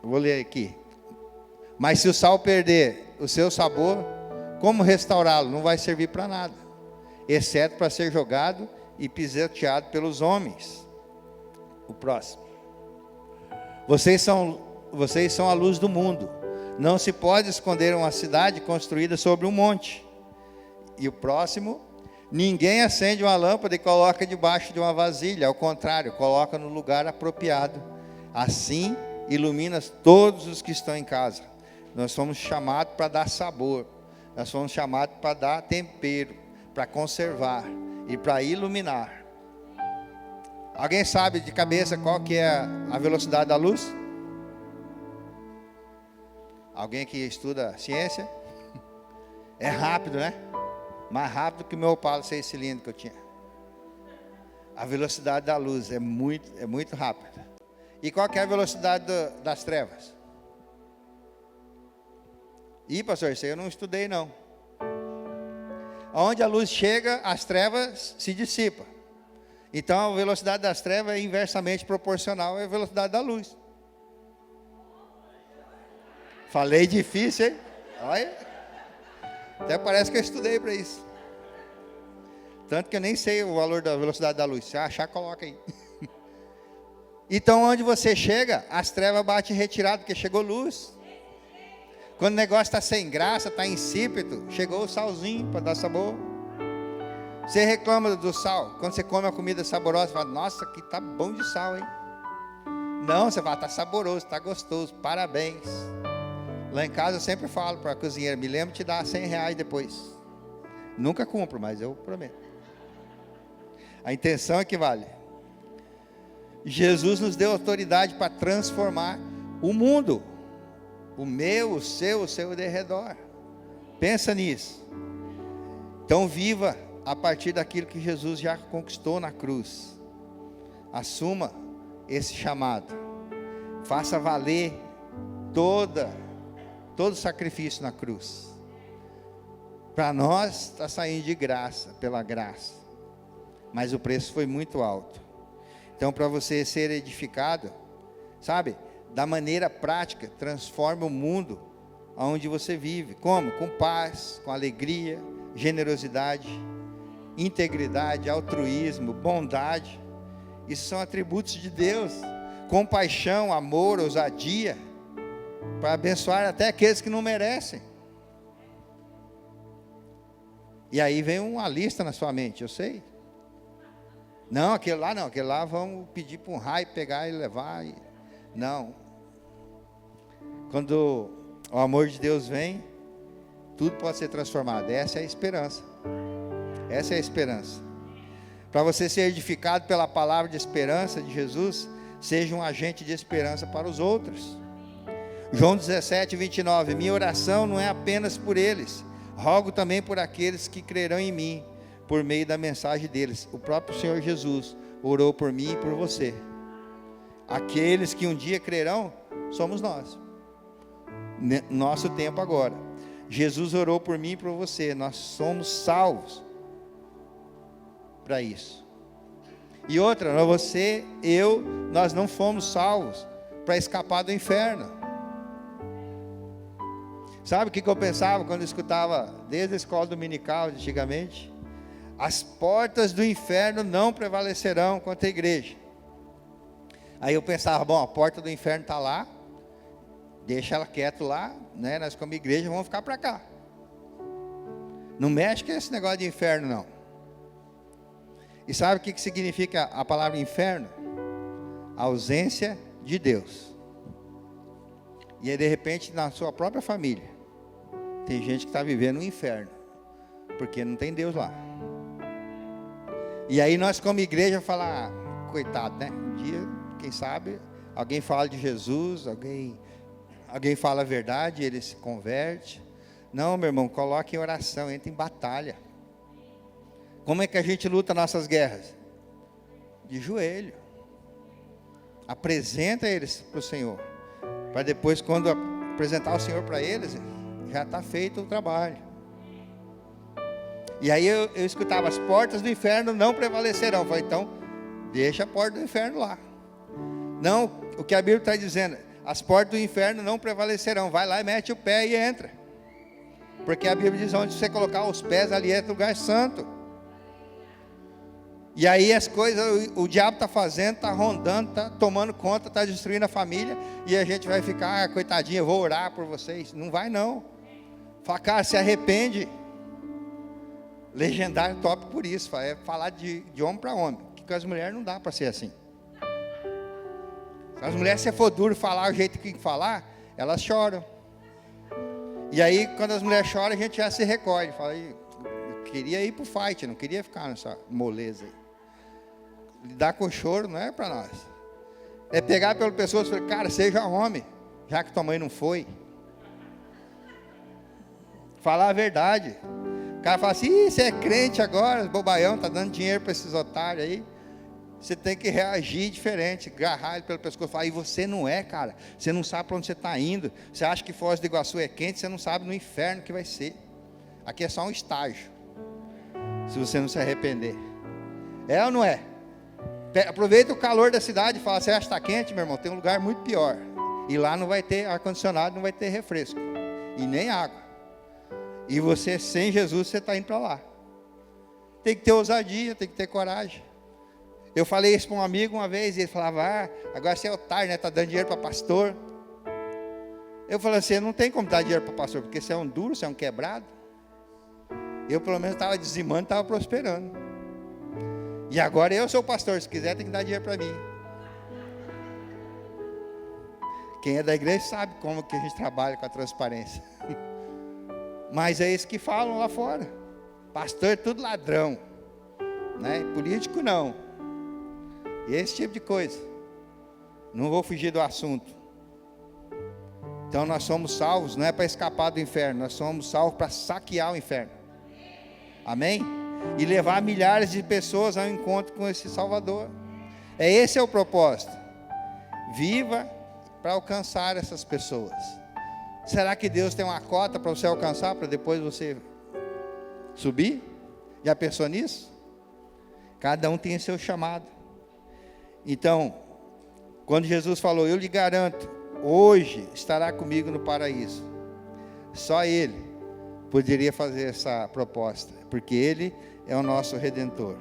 eu vou ler aqui. Mas se o sal perder o seu sabor, como restaurá-lo? Não vai servir para nada, exceto para ser jogado e pisoteado pelos homens. O próximo. Vocês são a luz do mundo. Não se pode esconder uma cidade construída sobre um monte. E o próximo. Ninguém acende uma lâmpada e coloca debaixo de uma vasilha. Ao contrário, coloca no lugar apropriado. Assim, ilumina todos os que estão em casa. Nós fomos chamados para dar sabor. Nós fomos chamados para dar tempero, para conservar e para iluminar. Alguém sabe de cabeça qual que é a velocidade da luz? Alguém que estuda ciência? É rápido, né? Mais rápido que o meu Opala 6 cilindros que eu tinha. A velocidade da luz é muito rápida. E qual que é a velocidade das trevas? Ih, pastor, isso aí eu não estudei não. Onde a luz chega, as trevas se dissipam. Então a velocidade das trevas é inversamente proporcional à velocidade da luz. Falei difícil, hein? Olha. Até parece que eu estudei para isso. Tanto que eu nem sei o valor da velocidade da luz. Se achar, coloca aí. Então onde você chega, as trevas batem retirado, porque chegou luz. Quando o negócio está sem graça, está insípido, chegou o salzinho para dar sabor. Você reclama do sal. Quando você come uma comida saborosa, você fala, nossa, aqui está bom de sal, hein? Não, você fala, está saboroso, está gostoso, parabéns. Lá em casa eu sempre falo para a cozinheira, me lembro de te dar R$100 depois. Nunca cumpro, mas eu prometo. A intenção é que vale. Jesus nos deu autoridade para transformar o mundo. O meu, o seu derredor. Pensa nisso. Então viva a partir daquilo que Jesus já conquistou na cruz. Assuma esse chamado. Faça valer todo o sacrifício na cruz. Para nós está saindo de graça, pela graça. Mas o preço foi muito alto. Então para você ser edificado, sabe, da maneira prática, transforma o mundo onde você vive. Como? Com paz, com alegria, generosidade, integridade, altruísmo, bondade. Isso são atributos de Deus. Compaixão, amor, ousadia, para abençoar até aqueles que não merecem. E aí vem uma lista na sua mente, eu sei. Não, aquele lá vamos pedir para um raio pegar e levar. Não. Quando o amor de Deus vem, tudo pode ser transformado. Essa é a esperança. Essa é a esperança. Para você ser edificado pela palavra de esperança de Jesus, seja um agente de esperança para os outros. João 17:29, minha oração não é apenas por eles, rogo também por aqueles que crerão em mim, por meio da mensagem deles. O próprio Senhor Jesus orou por mim e por você. Aqueles que um dia crerão, somos nós. Nosso tempo agora. Jesus orou por mim e por você. Nós somos salvos para isso. E outra, você, eu, nós não fomos salvos para escapar do inferno. Sabe o que eu pensava quando eu escutava desde a escola dominical antigamente? As portas do inferno não prevalecerão contra a igreja. Aí eu pensava, bom, a porta do inferno está lá, deixa ela quieto lá, né? Nós como igreja vamos ficar para cá. Não mexe com esse negócio de inferno não. E sabe o que significa a palavra inferno? A ausência de Deus. E aí de repente na sua própria família tem gente que está vivendo um inferno, porque não tem Deus lá. E aí nós como igreja falar, coitado, né? Um dia, quem sabe, alguém fala de Jesus, alguém fala a verdade, ele se converte. Não, meu irmão, coloque em oração, entre em batalha. Como é que a gente luta nossas guerras? De joelho. Apresenta eles para o Senhor, para depois quando apresentar o Senhor para eles, já está feito o trabalho. E aí eu escutava, as portas do inferno não prevalecerão. Eu falei, então, deixa a porta do inferno lá. Não, o que a Bíblia está dizendo, as portas do inferno não prevalecerão. Vai lá e mete o pé e entra. Porque a Bíblia diz, onde você colocar os pés, ali é lugar santo. E aí as coisas, o diabo está fazendo, está rondando, está tomando conta, está destruindo a família. E a gente vai ficar, coitadinha, eu vou orar por vocês. Não vai não. Fala, cara, se arrepende. Legendário top por isso, é falar de homem para homem, que com as mulheres não dá para ser assim. Se as mulheres se for duro falar o jeito que tem que falar, elas choram. E aí quando as mulheres choram, a gente já se recolhe, fala, eu queria ir para o fight, não queria ficar nessa moleza aí. Lidar com choro não é para nós, é pegar pela pessoa e falar, cara, seja homem, já que tua mãe não foi. Falar a verdade. O cara fala assim, você é crente agora, bobaião, tá dando dinheiro para esses otários aí. Você tem que reagir diferente, agarrar ele pelo pescoço e falar, e você não é, cara, você não sabe para onde você está indo, você acha que Foz do Iguaçu é quente, você não sabe no inferno que vai ser. Aqui é só um estágio, se você não se arrepender. É ou não é? Aproveita o calor da cidade e fala, você acha que está quente, meu irmão? Tem um lugar muito pior, e lá não vai ter ar-condicionado, não vai ter refresco, e nem água. E você, sem Jesus, você está indo para lá. Tem que ter ousadia, tem que ter coragem. Eu falei isso para um amigo uma vez, e ele falava, agora você é otário, né? Está dando dinheiro para pastor. Eu falei assim, não tem como dar dinheiro para pastor, porque você é um duro, você é um quebrado. Eu pelo menos estava dizimando, estava prosperando. E agora eu sou o pastor, se quiser tem que dar dinheiro para mim. Quem é da igreja sabe como que a gente trabalha com a transparência. Mas é isso que falam lá fora. Pastor é tudo ladrão, né? Político não. E esse tipo de coisa. Não vou fugir do assunto. Então nós somos salvos, não é para escapar do inferno, nós somos salvos para saquear o inferno. Amém? E levar milhares de pessoas ao encontro com esse Salvador. Esse é o propósito. Viva para alcançar essas pessoas. Será que Deus tem uma cota para você alcançar, para depois você subir? Já pensou nisso? Cada um tem seu chamado. Então, quando Jesus falou, eu lhe garanto, hoje estará comigo no paraíso. Só Ele poderia fazer essa proposta, porque Ele é o nosso Redentor.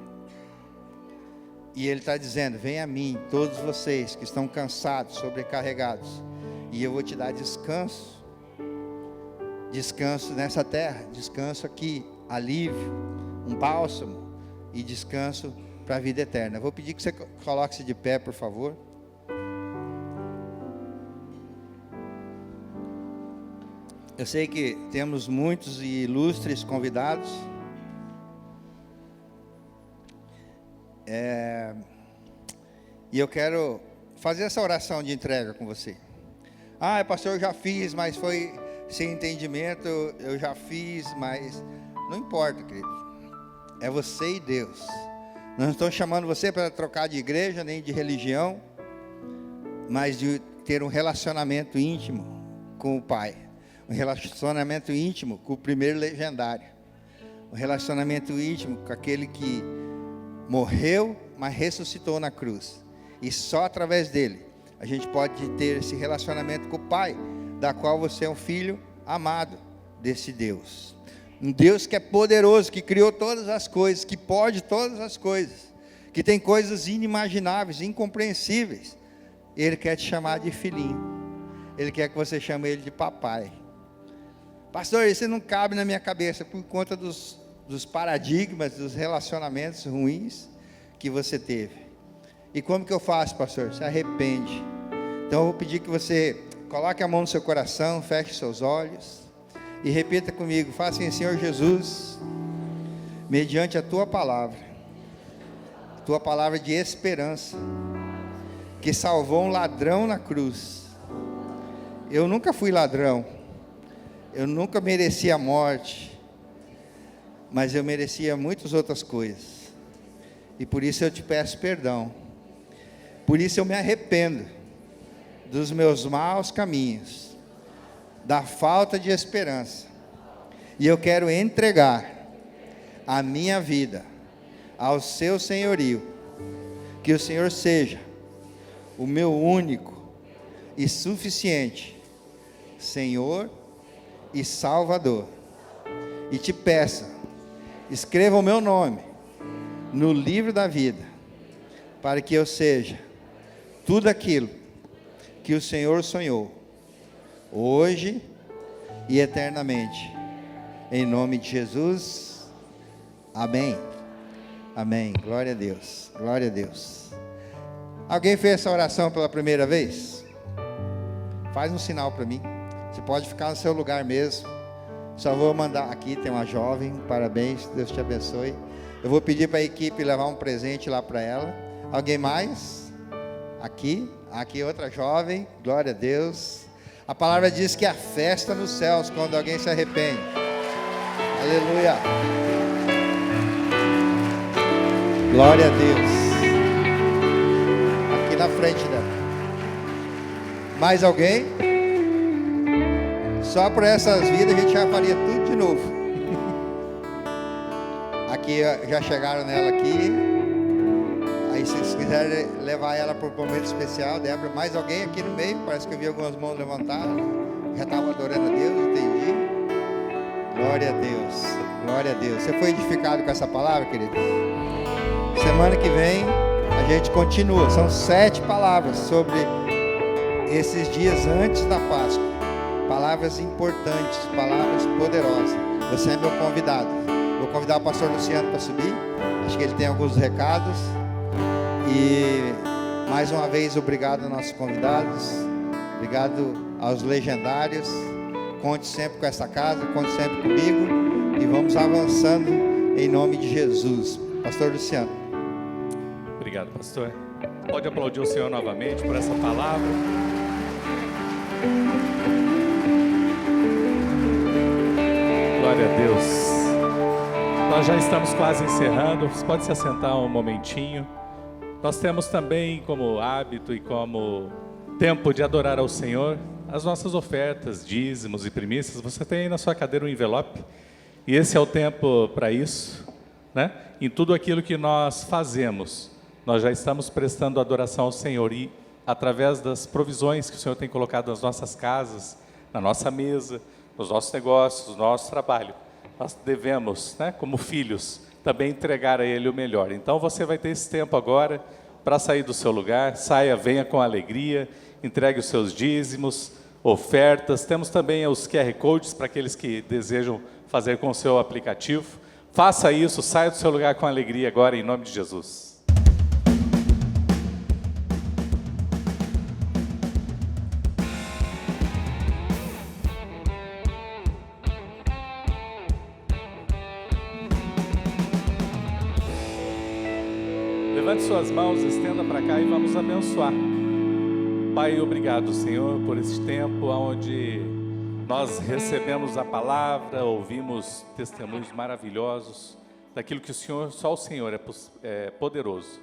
E Ele está dizendo, vem a mim, todos vocês que estão cansados, sobrecarregados, e eu vou te dar descanso. Descanso nessa terra, descanso aqui, alívio, um bálsamo e descanso para a vida eterna. Vou pedir que você coloque-se de pé, por favor. Eu sei que temos muitos e ilustres convidados. E eu quero fazer essa oração de entrega com você. Pastor, eu já fiz, mas foi sem entendimento, eu já fiz, mas não importa, querido. É você e Deus. Nós não estamos chamando você para trocar de igreja, nem de religião, mas de ter um relacionamento íntimo com o Pai. Um relacionamento íntimo com o primeiro legendário. Um relacionamento íntimo com aquele que morreu, mas ressuscitou na cruz. E só através dele a gente pode ter esse relacionamento com o Pai, da qual você é um filho amado desse Deus. Um Deus que é poderoso, que criou todas as coisas, que pode todas as coisas, que tem coisas inimagináveis, incompreensíveis. Ele quer te chamar de filhinho. Ele quer que você chame ele de papai. Pastor, isso não cabe na minha cabeça por conta dos paradigmas, dos relacionamentos ruins que você teve. E como que eu faço, pastor? Se arrepende. Então eu vou pedir que você coloque a mão no seu coração, feche seus olhos e repita comigo. Faça assim: Senhor Jesus, mediante a tua palavra de esperança, que salvou um ladrão na cruz. Eu nunca fui ladrão, eu nunca merecia a morte, mas eu merecia muitas outras coisas, e por isso eu te peço perdão, por isso eu me arrependo dos meus maus caminhos, da falta de esperança, e eu quero entregar a minha vida ao seu senhorio. Que o Senhor seja o meu único e suficiente Senhor e Salvador. E te peço, escreva o meu nome no livro da vida, para que eu seja tudo aquilo que o Senhor sonhou, hoje e eternamente. Em nome de Jesus, amém. Amém, glória a Deus, glória a Deus. Alguém fez essa oração pela primeira vez? Faz um sinal para mim. Você pode ficar no seu lugar mesmo. Só vou mandar aqui, tem uma jovem, parabéns, Deus te abençoe. Eu vou pedir para a equipe levar um presente lá para ela. Alguém mais? Aqui outra jovem, glória a Deus. A palavra diz que há festa nos céus quando alguém se arrepende. Aleluia. Glória a Deus. Aqui na frente dela. Mais alguém? Só por essas vidas a gente já faria tudo de novo. Aqui já chegaram nela aqui. Aí se vocês quiserem levar ela para um momento especial, Débora. Mais alguém aqui no meio? Parece que eu vi algumas mãos levantadas. Já estava adorando a Deus, entendi. Glória a Deus. Glória a Deus. Você foi edificado com essa palavra, querido? Semana que vem a gente continua. São 7 palavras sobre esses dias antes da Páscoa. Palavras importantes, palavras poderosas. Você é meu convidado. Vou convidar o pastor Luciano para subir. Acho que ele tem alguns recados. E mais uma vez, obrigado aos nossos convidados. Obrigado aos legendários. Conte sempre com essa casa, conte sempre comigo. E vamos avançando em nome de Jesus. Pastor Luciano. Obrigado, pastor. Pode aplaudir o Senhor novamente por essa palavra. Glória a Deus. Nós já estamos quase encerrando. Você pode se assentar um momentinho. Nós temos também como hábito e como tempo de adorar ao Senhor as nossas ofertas, dízimos e primícias. Você tem aí na sua cadeira um envelope. E esse é o tempo para isso, né? Em tudo aquilo que nós fazemos, nós já estamos prestando adoração ao Senhor, e através das provisões que o Senhor tem colocado nas nossas casas, na nossa mesa, nos nossos negócios, no nosso trabalho, nós devemos, né, como filhos, também entregar a Ele o melhor. Então você vai ter esse tempo agora para sair do seu lugar. Saia, venha com alegria, entregue os seus dízimos, ofertas. Temos também os QR Codes para aqueles que desejam fazer com o seu aplicativo. Faça isso, saia do seu lugar com alegria agora, em nome de Jesus. Levante suas mãos, estenda para cá e vamos abençoar. Pai, obrigado, Senhor, por esse tempo onde nós recebemos a palavra, ouvimos testemunhos maravilhosos daquilo que o Senhor, só o Senhor é poderoso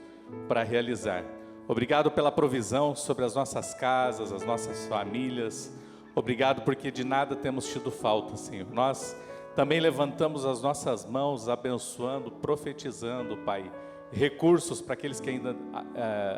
para realizar. Obrigado pela provisão sobre as nossas casas, as nossas famílias. Obrigado porque de nada temos tido falta, Senhor. Nós também levantamos as nossas mãos abençoando, profetizando, Pai, recursos para aqueles que ainda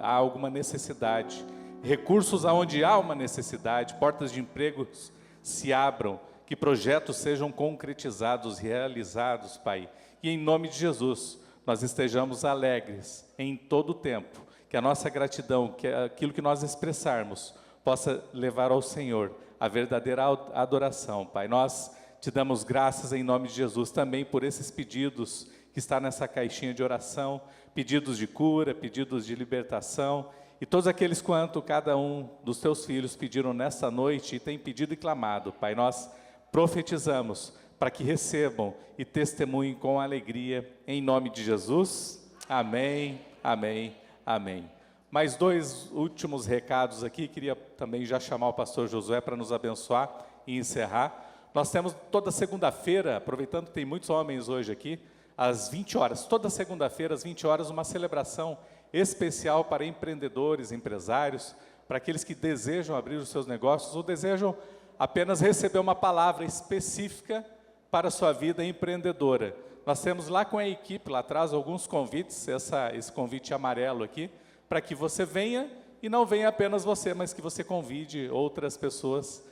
há alguma necessidade, recursos aonde há uma necessidade, portas de empregos se abram que projetos sejam concretizados, realizados, Pai. E em nome de Jesus, nós estejamos alegres em todo o tempo, que a nossa gratidão, que aquilo que nós expressarmos, possa levar ao Senhor a verdadeira adoração, Pai. Nós te damos graças em nome de Jesus também por esses pedidos que está nessa caixinha de oração, pedidos de cura, pedidos de libertação, e todos aqueles quanto cada um dos teus filhos pediram nesta noite e tem pedido e clamado, Pai, nós profetizamos para que recebam e testemunhem com alegria, em nome de Jesus. Amém, amém, amém. Mais 2 últimos recados aqui, queria também já chamar o pastor Josué para nos abençoar e encerrar. Nós temos toda segunda-feira, aproveitando que tem muitos homens hoje aqui, às 20 horas, toda segunda-feira às 20 horas, uma celebração especial para empreendedores, empresários, para aqueles que desejam abrir os seus negócios ou desejam apenas receber uma palavra específica para a sua vida empreendedora. Nós temos lá com a equipe, lá atrás, alguns convites, esse convite amarelo aqui, para que você venha, e não venha apenas você, mas que você convide outras pessoas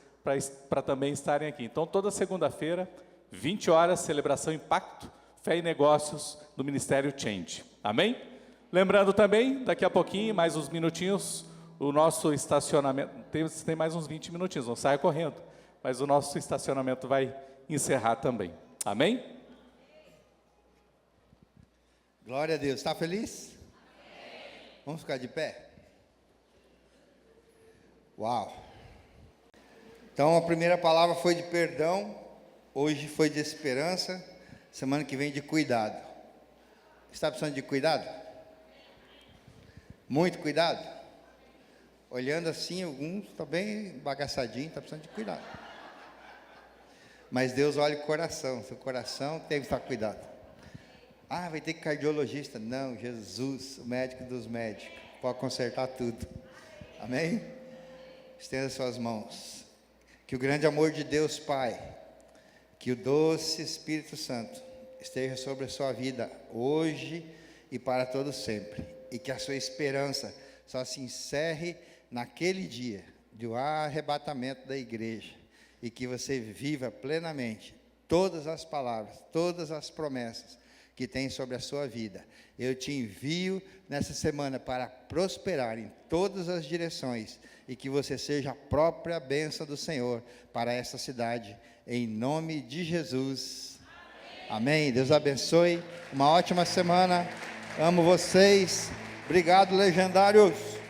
para também estarem aqui. Então, toda segunda-feira, 20 horas, celebração Impacto, Fé e Negócios do Ministério Change. Amém? Lembrando também, daqui a pouquinho, mais uns minutinhos, o nosso estacionamento, tem mais uns 20 minutinhos, não saia correndo, mas o nosso estacionamento vai encerrar também. Amém? Glória a Deus. Está feliz? Vamos ficar de pé? Uau! Então a primeira palavra foi de perdão, hoje foi de esperança, semana que vem de cuidado. Está precisando de cuidado? Muito cuidado? Olhando assim, alguns estão bem bagaçadinhos, está precisando de cuidado. Mas Deus olha o coração, seu coração tem que estar cuidado. Ah, vai ter cardiologista. Não, Jesus, o médico dos médicos, pode consertar tudo. Amém? Estenda suas mãos. Que o grande amor de Deus Pai, que o doce Espírito Santo esteja sobre a sua vida hoje e para todo sempre. E que a sua esperança só se encerre naquele dia do arrebatamento da igreja. E que você viva plenamente todas as palavras, todas as promessas que tem sobre a sua vida. Eu te envio nessa semana para prosperar em todas as direções e que você seja a própria bênção do Senhor para essa cidade, em nome de Jesus. Amém. Deus abençoe. Uma ótima semana. Amo vocês. Obrigado, legendários.